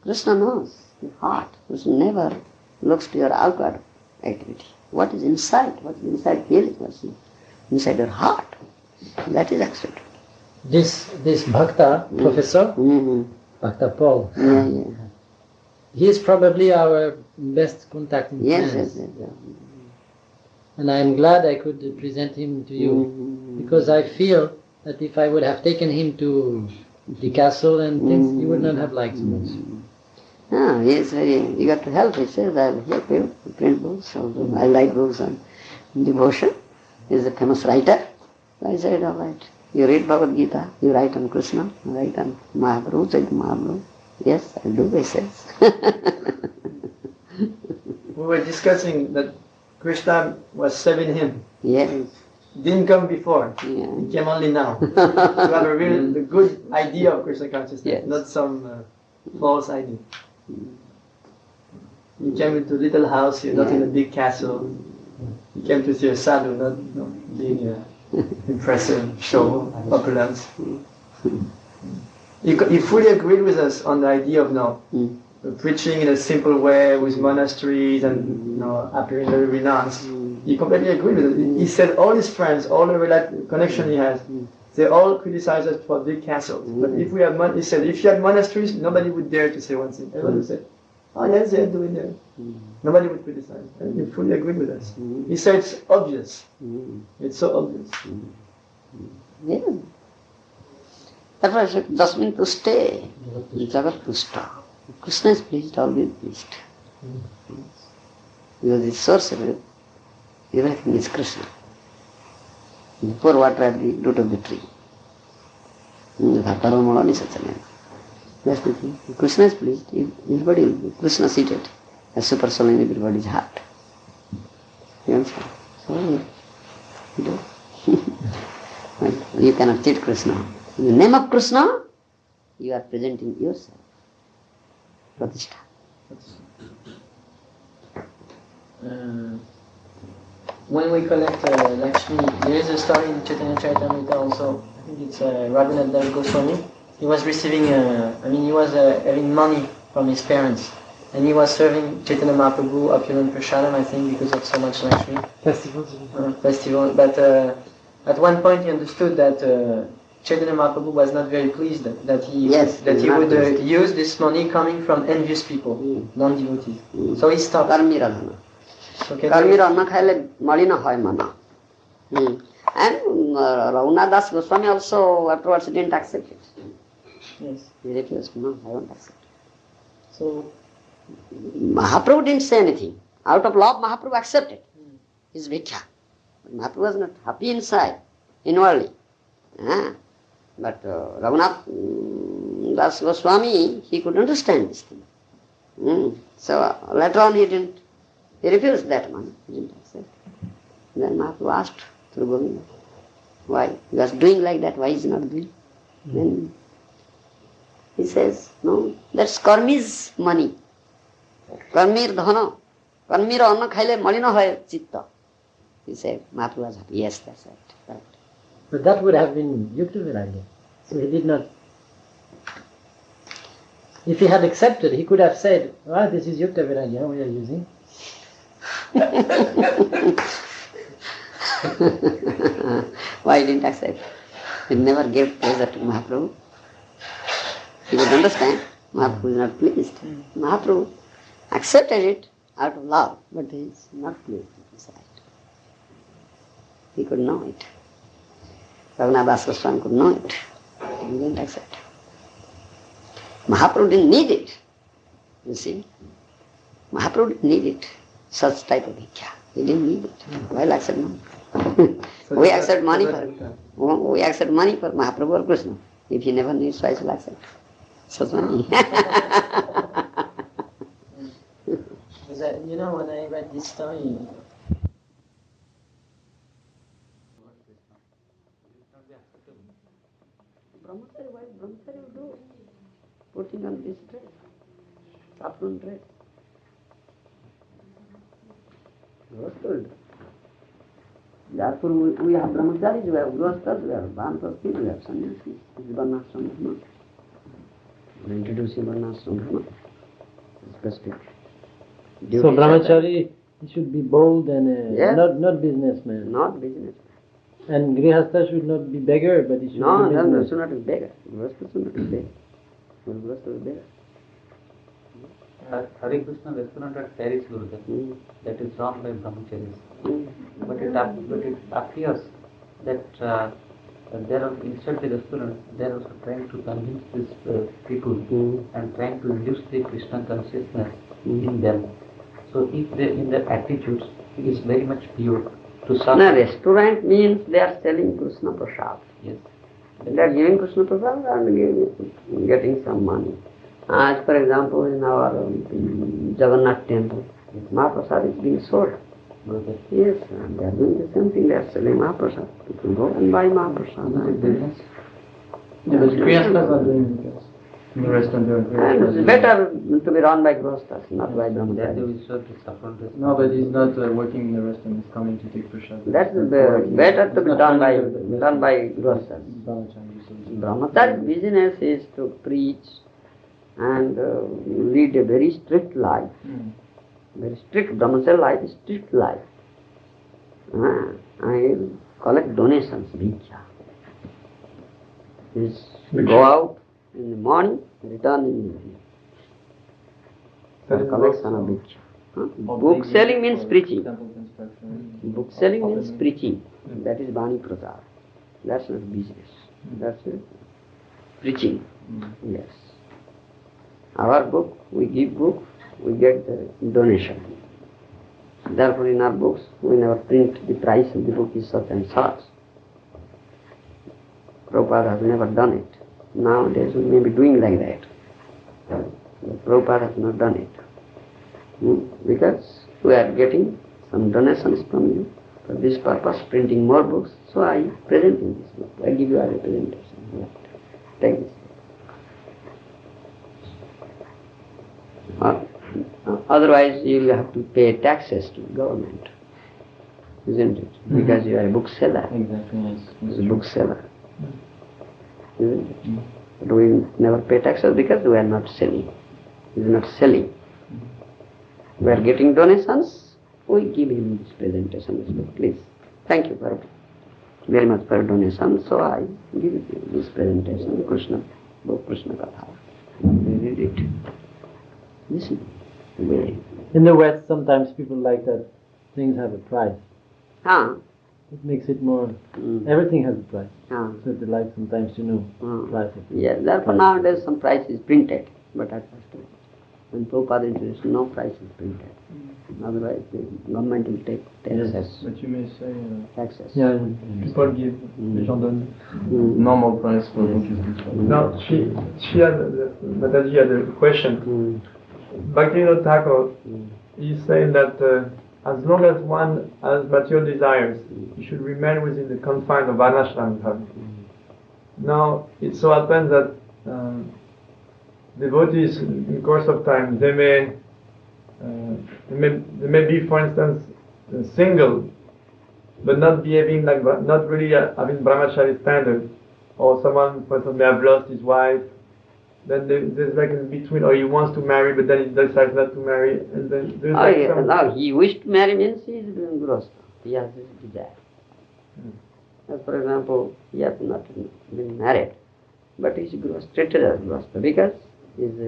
Krishna knows the heart. Krishna never looks to your outward activity. What is inside? What is inside feeling? What is inside your heart? That is accepted. This Bhakta professor, Bhakta Paul, Yeah. he is probably our best contact in Yes, France. yes. And I am glad I could present him to you, because I feel that if I would have taken him to the castle and things, he would not have liked so much. Ah, he is very eager to help. He says, I will help you to print books. Also, I like books on devotion. He is a famous writer. So I said, all right. You read Bhagavad Gita, you write on Krishna, you write on Mahaprabhu, Chaitanya Mahaprabhu. Yes, I do, he says. We were discussing that Krishna was serving him. Yes. Didn't come before. Yeah. It came only now. To have a real, the good idea of Krishna consciousness, Yes. not some false idea. You came into a little house here, not in a big castle. You came to see a sadhu, not being impressive show, opulence. You fully agreed with us on the idea of preaching in a simple way with monasteries and appearing very renounced. He completely agreed with it. He said all his friends, all the connection he has, they all criticize us for big castles. But if we have, he said, if you had monasteries, nobody would dare to say one thing. Everyone would say, oh yes, they're doing it. Nobody would criticize. And he fully agreed with us. He said it's obvious. It's so obvious. Yeah. That's why I said, just mean to stay. Jagat to stop. Krishna is pleased, all will be pleased. Because the source of everything is Krishna. You pour water at the root of the tree. That's the thing. Krishna is pleased. Everybody will be. Krishna seated as super soul in everybody's heart. You understand? So, you cannot cheat Krishna. In the name of Krishna, you are presenting yourself. Pratishtha. When we collect Lakshmi, there is a story in Chaitanya Charitamrita also. I think it's Raghunath Das Goswami. He was receiving, he was having money from his parents. And he was serving Chaitanya Mahaprabhu opulent prasadam, I think, because of so much Lakshmi. Festival. But at one point he understood that Chaitanya Mahaprabhu was not very pleased that he would use this money coming from envious people, non-devotees. So he stopped. Okay. Karmira anna khaile malina hoy mana. And Raghunath Das Goswami also afterwards didn't accept it. Yes. He refused, no, I won't accept it. So Mahaprabhu didn't say anything. Out of love, Mahaprabhu accepted his bhikkha. But Mahaprabhu was not happy inside, inwardly. But Raghunath Das Goswami, he could understand this thing. So later on he refused that money, he didn't accept. Then Mahaprabhu asked through Govinda, why? He was doing like that, why is he not doing? Then he says, no, that's Karmi's money. Karmir dhana. Karmir anna khaile malina hoy chitta. He said, Mahaprabhu was happy. Yes, that's right. But that would have been Yukta Viragya. So he did not. If he had accepted, he could have said, this is Yukta Viragya we are using. Why he didn't accept? He never gave pleasure to Mahaprabhu. He would understand. Mahaprabhu is not pleased. Mahaprabhu accepted it out of love, but he is not pleased inside. He could know it. Raghunath Das Goswami could know it. He didn't accept it. Mahaprabhu didn't need it. You see? Mahaprabhu didn't need it. Such type of bhikkha. He didn't need it. Why accept money? We accept money for Mahaprabhu or Krishna. If he never needs, why shall I accept such money? When I read this story, Brahmachari will do. Putting on this dress. saffron trade. Grostas. Therefore we have brahmacharis, we have grostas, we have bantastis, we have sannyasis. This is varnashram dharma. We are introducing varnashram dharma. Specific. So brahmachari, he should be bold and Yes. not businessman. Not business. And grihastha should not be beggar, but he should No, be no, business. should not be beggar. Grostas should not be beggar. Grostas is beggar. Hare Krishna restaurant at Paris, Gurudev, that is run by brahmacharis. But it appears that there are, inside the restaurant, they are also trying to convince these people and trying to induce the Krishna consciousness in them. So if they, in their attitudes, it is very much pure to serve. No, restaurant means they are selling Krishna Prasad. Yes. They are giving Krishna Prasad and getting some money. As for example, in our Jagannath temple, Mahaprasad is being sold. Gurudev. Yes, and they are doing the same thing, they are selling Mahaprasad. People go and buy Mahaprasad. Yeah, but grihasthas are doing because in the restaurant there are And grihasthas. it's better to be run by grostas, not by That brahmacharis. they will serve the saffron dress. No, but he's not working in the restaurant, he's coming to take prasad. That's He's not working. better to He's be not done running by the grostas. brahmachari, so it's- Brahmachari's business is to preach and lead a very strict life. Very strict, brahmachari life is strict life. I collect donations, bhiksha. Is go out in the morning, return in the evening. For collection of bhiksha. Book selling means preaching. Temple construction. Book selling means preaching. That is Bani Prasad. That's not business. That's it. Preaching. Yes. Our book, we give book, we get the donation. Therefore in our books, we never print the price of the book is such and such. Prabhupada has never done it. Nowadays we may be doing like that. But Prabhupada has not done it. Because we are getting some donations from you for this purpose, printing more books. So I present in this book. I give you a representation. Take this. Otherwise you will have to pay taxes to the government, isn't it? Because you are a bookseller. Exactly, yes. It's a bookseller, isn't it? But we never pay taxes because we are not selling. We are not selling. We are getting donations. We give him this presentation. This book. Please, thank you very much for donation. So I give you this presentation, Krishna book, Krishna Katha. You read it. Listen. In the West, sometimes people like that things have a price. It makes it more. Everything has a price. So they like sometimes to know the price of it. Yeah, therefore nowadays some price is printed, but at first time, when Prabhupada introduced, no price is printed. Otherwise the government will take taxes. But you may say Taxes. Yeah. people give, les gens donnent normal price for a book is good. Now, she had, Mataji had a question. Bhaktivinoda Thakur is saying that as long as one has material desires, he should remain within the confines of Varnashram Dharma. Now, it so happens that devotees, in the course of time, they may be, for instance, single, but not behaving like, not really having brahmachari standards, or someone, for instance, may have lost his wife. Then there's like in between, or he wants to marry, but then he decides not to marry, and then there's like some... Now he wished to marry means he is doing grosth. He has his desire. As for example, he has not been married, but he is treated as grosth because he is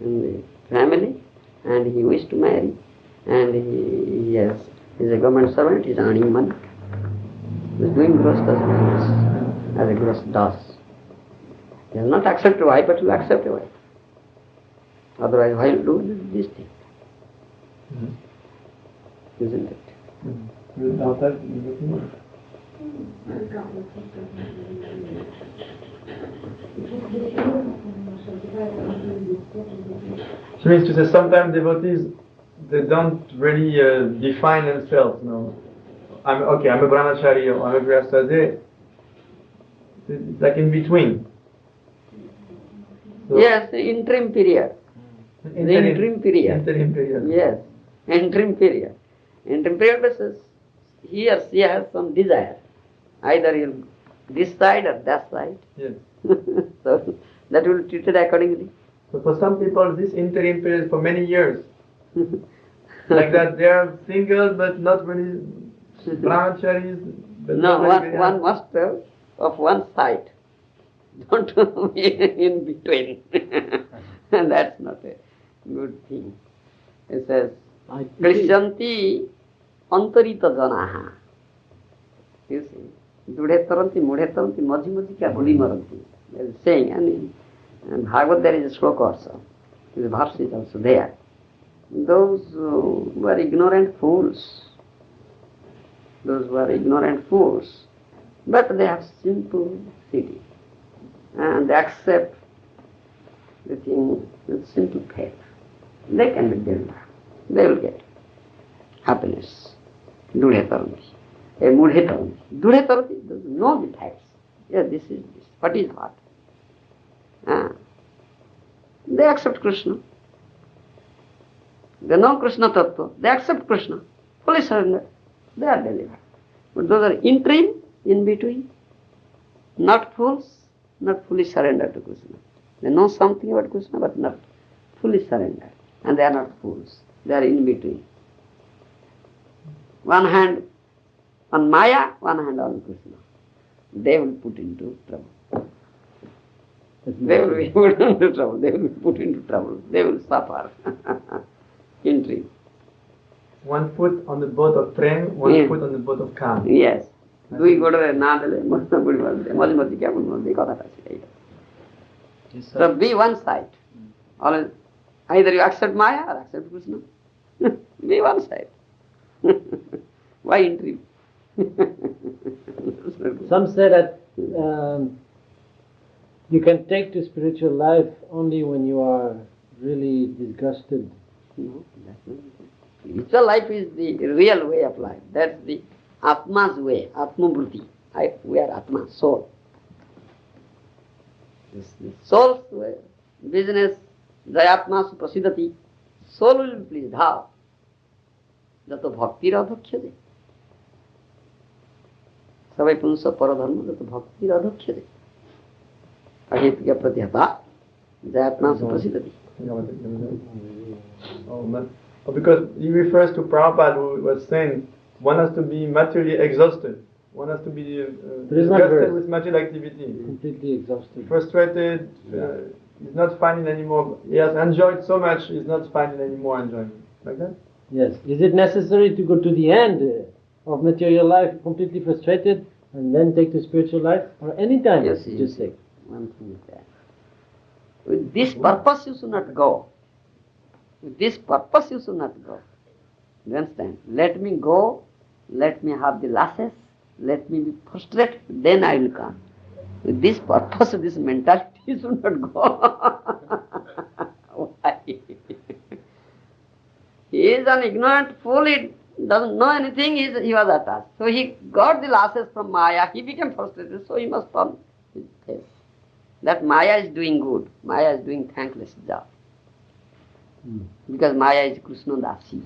in the family and he wished to marry, and he is a government servant, he is earning money. He is doing grosth as a grosth does. He has not accepted a wife, but will accept a wife. Otherwise, why will do this thing? Isn't it? She means to say sometimes devotees, they don't really define themselves. No, I'm a brahmachari or I'm a grihastha. It's like in between. So, Yes, interim period. The interim period. Interim period. Yes, interim period. Interim period basis, he or she has some desire. Either you'll this side or that side. Yes. So that will be treated accordingly. So for some people, this interim period is for many years. Like that, they are single but not really brahmacharis. But No, not very one must have of one side. Don't be in between. And that's not a good thing. It says, Krishyanti antarita janaha. You see, Dudhe taranti, mudhe taranti, maji maji kya budi maranti. There is saying, and in Bhagavad there is a sloka also. The verse is also there. Those who are ignorant fools, but they have simple city. And they accept the thing with simple faith. They can be delivered. They will get happiness. Dudhe taranti. Mudhe taranti. Dudhe taranti does know the facts. Yes, this is this. What is what? They accept Krishna. They know Krishna Tattva. They accept Krishna. Fully surrender. They are delivered. But those are interim, in between. Not fools, not fully surrendered to Krishna. They know something about Krishna, but not fully surrendered. And they are not fools. They are in between. One hand on Maya, one hand on Krishna. They will put into trouble. They will be put into trouble. They will be put into trouble. They will suffer. Interim. One foot on the boat of prem, one foot on the boat of calm. Yes. Dui godare na dele, masta budi balde, maji maji kya budi balde, kotha ta chhi. So be one side. Always, either you accept Maya or accept Krishna. Be one side. Why interim? Some say that you can take to spiritual life only when you are really disgusted. No, that's not it. Spiritual life is the real way of life. That's the Atma's way, Atma Bruti. We are Atma, soul. This soul's way, business, Jayatma Suprasidati. Soul will be pleased. How? Jato bhakti radhakhyade. Savai punsa paradharma jato bhakti radhakhyade. Ahetika pratyata Jayatma Suprasidati. Because he refers to Prabhupada, who was saying one has to be materially exhausted. One has to be disgusted with material activity. Completely exhausted. Frustrated, he's not finding anymore. He has enjoyed so much, he's not finding any more enjoyment. Like that? Yes. Is it necessary to go to the end of material life completely frustrated and then take to spiritual life? Or any time? Yes, just take. One thing is that. With this purpose you should not go. With this purpose you should not go. You understand? Let me go, let me have the lashes, let me be frustrated, then I will come. With this purpose, this mentality you should not go. Why? He is an ignorant fool, he doesn't know anything, he was attached. So he got the lashes from Maya, he became frustrated, so he must turn his face. That Maya is doing good, Maya is doing thankless job. Because Maya is Krishna Dasi.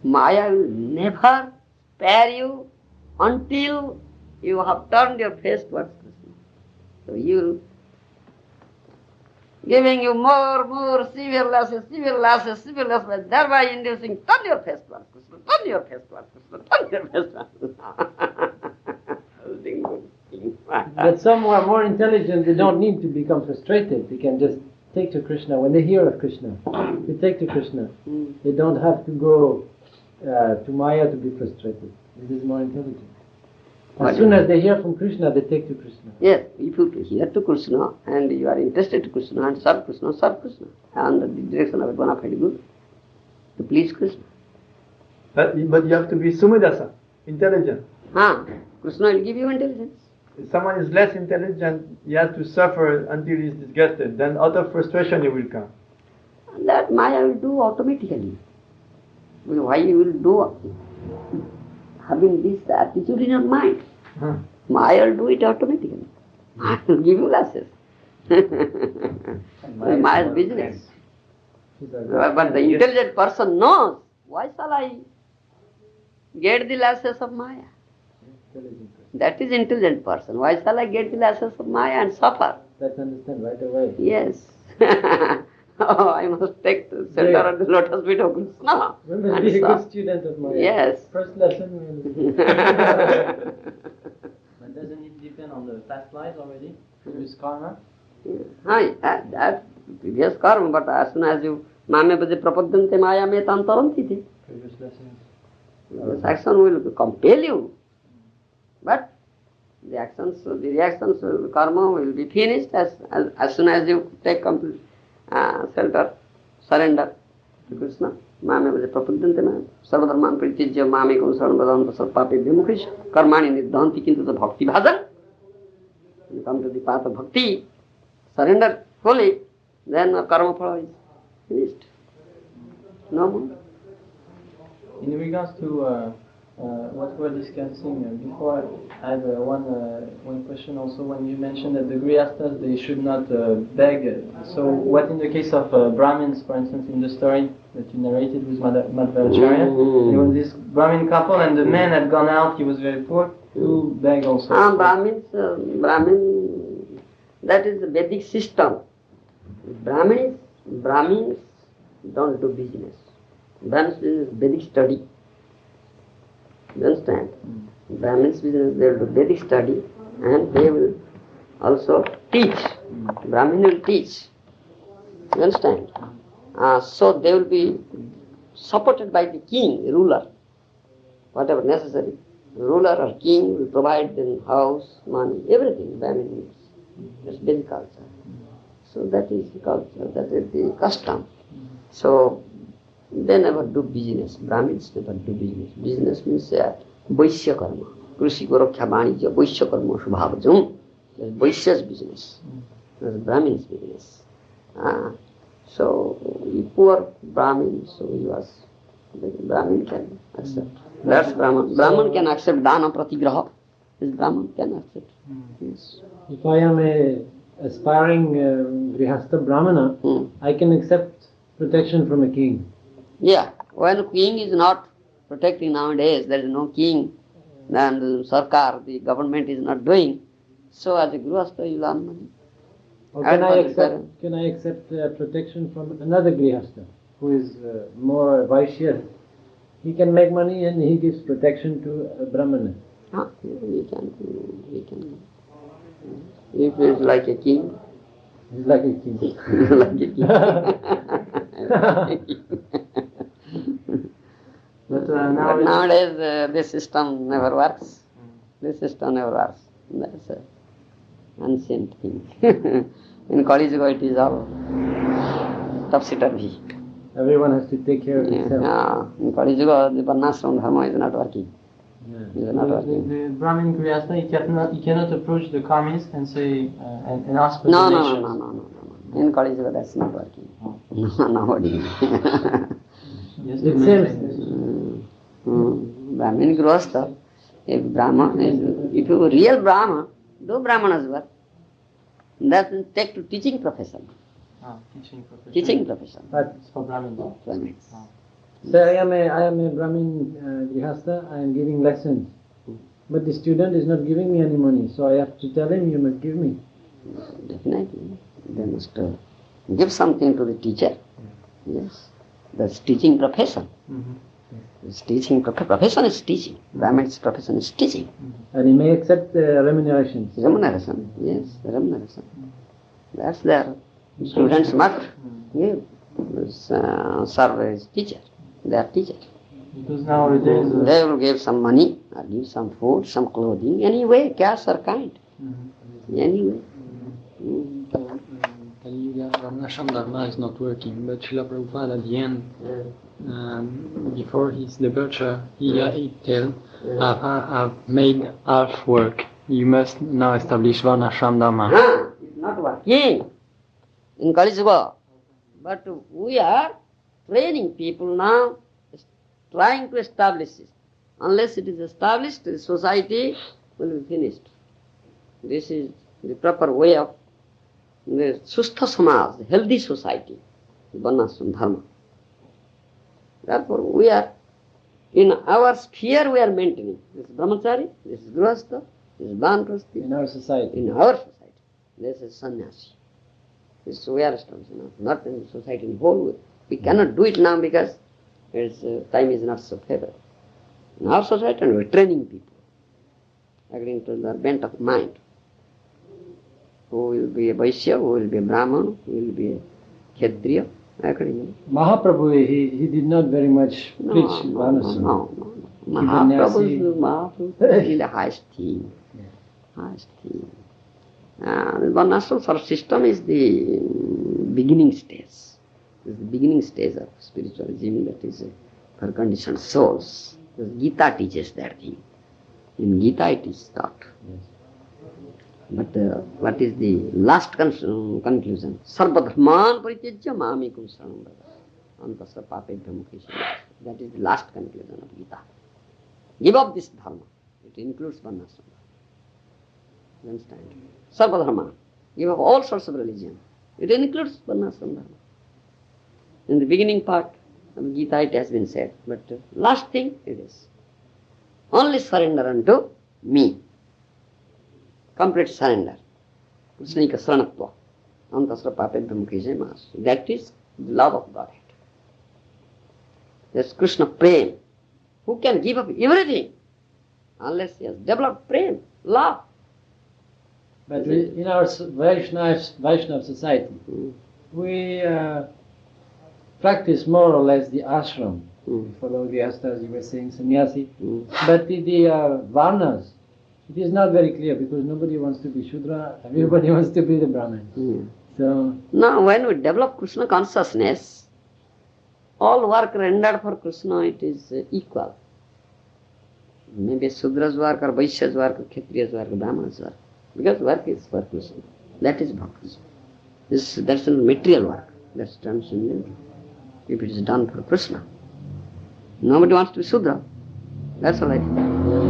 Maya will never spare you until you have turned your face towards Krishna. So you will giving you more severe lashes, thereby inducing, turn your face towards Krishna, turn your face towards Krishna, turn your face towards Krishna. But some who are more intelligent, they don't need to become frustrated. They can just take to Krishna. When they hear of Krishna, they take to Krishna. They don't have to go to Maya to be frustrated. This is more intelligent. As soon as they hear from Krishna, they take to Krishna. Yes, if you hear to Krishna and you are interested to Krishna and serve Krishna. And the direction of a bona fide good. To please Krishna. But you have to be sumedasa, intelligent. Krishna will give you intelligence. If someone is less intelligent, he has to suffer until he is disgusted. Then out of frustration he will come. And that Maya will do automatically. Why you will do having this attitude in your mind? Maya will do it automatically. Maya will give you lashes. Maya's business. But the intelligent person knows, why shall I get the lashes of Maya? That is intelligent person. Why shall I get the lashes of Maya and suffer? Let's understand right away. Yes. Oh, I must take the center of the lotus feet of Krishna. We must and be a suffer. good student of Maya. Yes. First lesson will... But doesn't it depend on the past lives already? Previous karma? Hi, that previous karma, but as soon as you Mame Bhaje Prapadyante Maya Me Tantaranti, Previous lessons. this action will compel you. But the actions, the reactions, the karma will be finished as soon as you take complete shelter, surrender to Krishna. Mame Bhaje Prapadyante Maya Sarvadharman Pritijya Mame Kum Sarvadharman Sarpapi Vimukrish Karmani Niddhanti Kintu the Bhakti Bhajan. You come to the path of bhakti, surrender fully, then karma phala is finished. No more. In regards to what we're discussing before, I have one question also. When you mentioned that the grihasthas, they should not beg. So what in the case of Brahmins, for instance, in the story that you narrated with Mahārāja, there was this Brahmin couple and the man had gone out, he was very poor, to beg also. Brahmin, that is the Vedic system. Brahmins don't do business. Brahmins is Vedic study. You understand? Brahmins business, they will do Vedic study and they will also teach. Brahmin will teach. You understand? So they will be supported by the king, ruler, whatever necessary. Ruler or king will provide them house, money, everything Brahmin needs. That's Vedic culture. So that is the culture, that is the custom. So they never do business. Brahmins never do business. Business means Vaishya karma. Krishi Gorokhya Vanijya Vaishya karma Shubhavajam. That's Vaishya's business. That's Brahmin's business. So the poor Brahmin, so he was, Brahmin can accept. That's Brahman. Brahman can accept dana pratigraha. This Brahman can accept. Yes. If I am a aspiring grihastha brahmana, I can accept protection from a king. Yeah, when a king is not protecting nowadays, there is no king, and the sarkar, the government is not doing, so as a grihastha you learn money. Or can I accept protection from another grihastha who is more vaishya? He can make money and he gives protection to a brahmana. We can. If it's like a king. He's like a king. Like a king. But nowadays this system never works. This system never works. That's an ancient thing. In Kali Yuga it is all topsy-turvy. Everyone has to take care of himself. In Kali Yuga the varnashram dharma is not working. the Brahmin grihastha, he cannot approach the karmis and say and ask for donations. No. In Kali Yuga that's not working. Nobody. Yes, It seems. Brahmin grihastha, if you are real Brahma, do Brahmana's work. That means take to teaching profession. Teaching profession. Teaching profession. But It's for Brahmins. so I am a Brahmin grihastha, I am giving lessons. But the student is not giving me any money, so I have to tell him, you must give me. Definitely. They must give something to the teacher. Yes. That's teaching profession. It's teaching profession is teaching. Brahmin's profession is teaching. And he may accept remunerations. Remuneration, yes, remuneration. That's their students must give. Serve as teacher. They are teachers. Because nowadays They will give some money, or give some food, some clothing, anyway, cash or kind. Anyway. Kali Yuga, Varnashram Dharma is not working, but Srila Prabhupada at the end, before his departure, he told, I've made half work. You must now establish Varnashram Dharma. It's not working in Kali Yuga. But we are training people now, trying to establish it. Unless it is established, the society will be finished. This is the proper way of the Sustha Samaj, the healthy society. Varnashram dharma. Therefore, we are, in our sphere we are maintaining. This is brahmachari, this is grihastha, this is banprasthi. In our society. In our society. This is sannyasi. This we are establishing, not in the society in whole. We cannot do it now because time is not so favorable. In our society, we are training people according to their bent of mind. Who will be a Vaishya, who will be a Brahman, who will be a Kshatriya, accordingly. Mahaprabhu, he did not very much preach Varnashram. No. Mahaprabhu is in the highest theme. Highest theme. The Varnashram system is the beginning stage. It's the beginning stage of spiritualism, that is for conditioned souls. The Gita teaches that thing. In Gita it is taught. Yes. But what is the last conclusion? Sarva dharman paritejya mamikum saranam brata. Antasya papebhya mukhisya. That is the last conclusion of Gita. Give up this dharma. It includes Varnashram. You understand? Sarva dharma. Give up all sorts of religion. It includes Varnashram dharma. In the beginning part of Gita it has been said, but last thing it is. Only surrender unto me. Complete surrender. Krishnaika saranatva. Antasra papebhya mukhisya mas. That is the love of Godhead. That's Krishna prem. Who can give up everything unless he has developed prem, love? But in our Vaishnava society, we practice more or less the ashram. We follow the ashras, you were saying, sannyasi. But the varnas, it is not very clear because nobody wants to be Shudra, everybody wants to be the Brahmin. So now when we develop Krishna consciousness, all work rendered for Krishna, it is equal. Maybe Sudra's work or Vaishya's work or Kshatriya's work or Brahmana's work. Because work is for Krishna. That is bhakti. That's a material work. That's transcendental. If it is done for Krishna. Nobody wants to be Sudra. That's all right.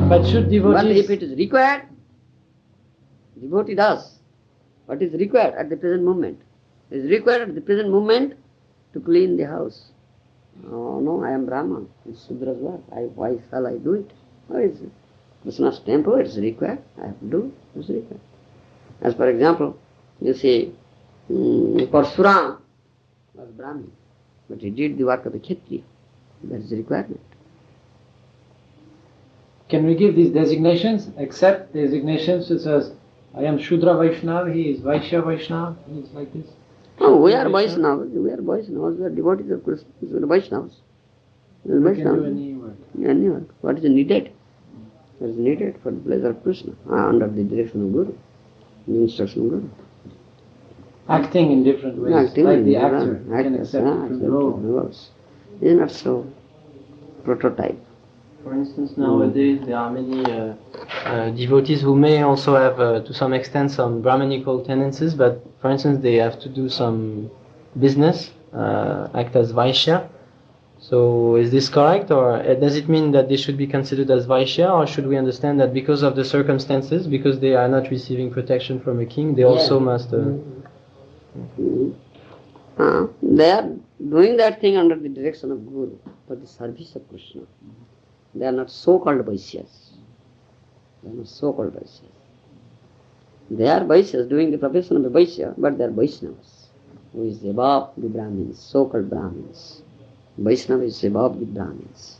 but should devotees... But if it is required, devotee does. What is required at the present moment? It is required at the present moment to clean the house. Oh no, I am Brahman. It's Sudra's work. Why shall I do it? Why is it? Krishna's temple, it is required. I have to do it. It is required. As for example, you see, Parsuram was Brahmin, but he did the work of the Kshatriya. That is the requirement. Can we give these designations, except designations such as I am Shudra Vaishnava, he is Vaishya Vaishnava, he is like this? No, we are Vaishnavas. We are Vaishnavas. We are devotees of Krishna. We are Vaishnavas. We are We can do Vaishnavas. any work. Any work. What is needed? What is needed for the pleasure of Krishna? Under the direction of Guru, the instruction of Guru. Acting in different ways, Acting like in the different actor can actors, accept different roles. It is not so prototype. For instance, nowadays there are many devotees who may also have, to some extent, some Brahminical tendencies, but for instance, they have to do some business, act as Vaishya. So, is this correct, or does it mean that they should be considered as Vaishya, or should we understand that because of the circumstances, because they are not receiving protection from a king, they also must... They are doing that thing under the direction of Guru, for the service of Krishna. They are not so-called Vaishyas. They are not so-called Vaishyas. They are Vaishyas doing the profession of a Vaishya, but they are Vaishnavas, who is above the Brahmins, so-called Brahmins. Vaishnava is above the Brahmins.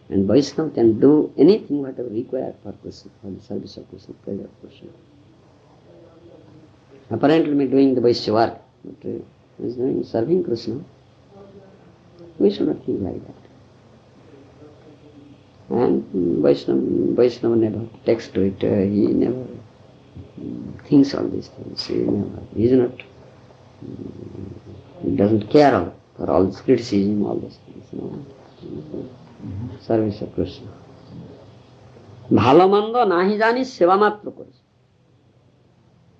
And Vaishnava can do anything whatever required for Krishna, for the service of Krishna, pleasure of Krishna. Apparently me doing the Vaishya work, but is doing serving Krishna. We should not think like that. And Vaishnava never takes to it, he never thinks all these things, he doesn't care for all this criticism, all these things, Service of Krishna. Bhalo mando nahi jani seva matro kori.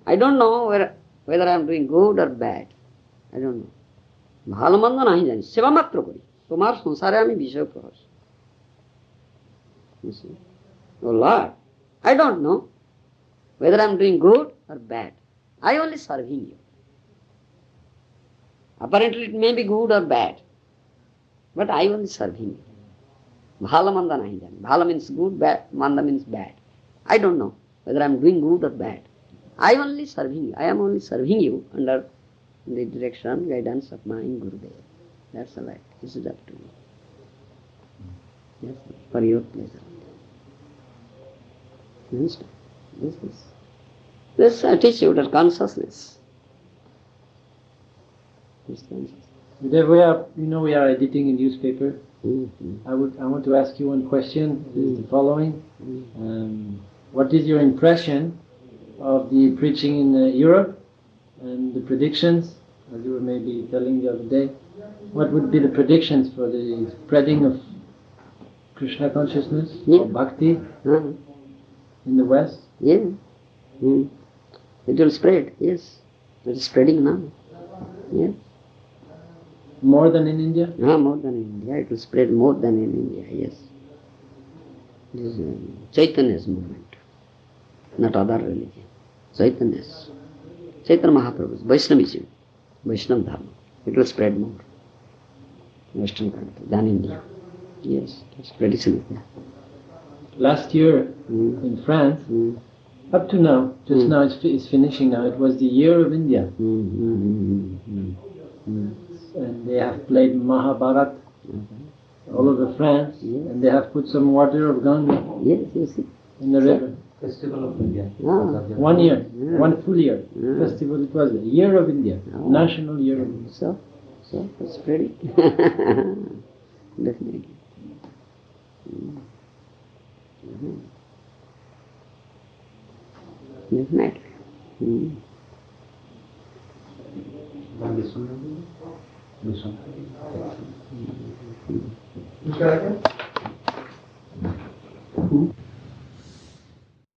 I don't know whether I am doing good or bad. I don't know. Bhalo mando nahi jani seva matro kori. Tomar sansare ami bishoy prohas. You see? Oh Lord, I don't know whether I am doing good or bad. I only serving you. Apparently it may be good or bad, but I only serve him. Bhala manda nahi jane. Bhala means good, bad, manda means bad. I don't know whether I am doing good or bad. I am only serving you under the direction, guidance of my Gurudev. That's all right. This is up to me. Yes, for your pleasure. You understand? This attitude or consciousness. This consciousness. We are editing a newspaper. Mm-hmm. I want to ask you one question. This is the following. What is your impression of the preaching in Europe and the predictions, as you were maybe telling the other day? What would be the predictions for the spreading of Krishna consciousness or bhakti in the West? Yeah. It will spread, yes. It is spreading now. Yeah. More than in India? No, more than in India. It will spread more than in India, yes. This is Chaitanya's movement, not other religion. Chaitanya's. Chaitanya Mahaprabhu's Vaishnavism, Vaishnava Dharma. It will spread more. Western country than India. Yes, its prediction is there. Last year in France, up to now, just now it's finishing now, it was the year of India. And they have played Mahārāja all over France, and they have put some water of Ganga in the river. Festival of India. 1 year, 1 full year. Festival, it was the year of India, national year of India. So it's spreading. Definitely. Definitely. You got it?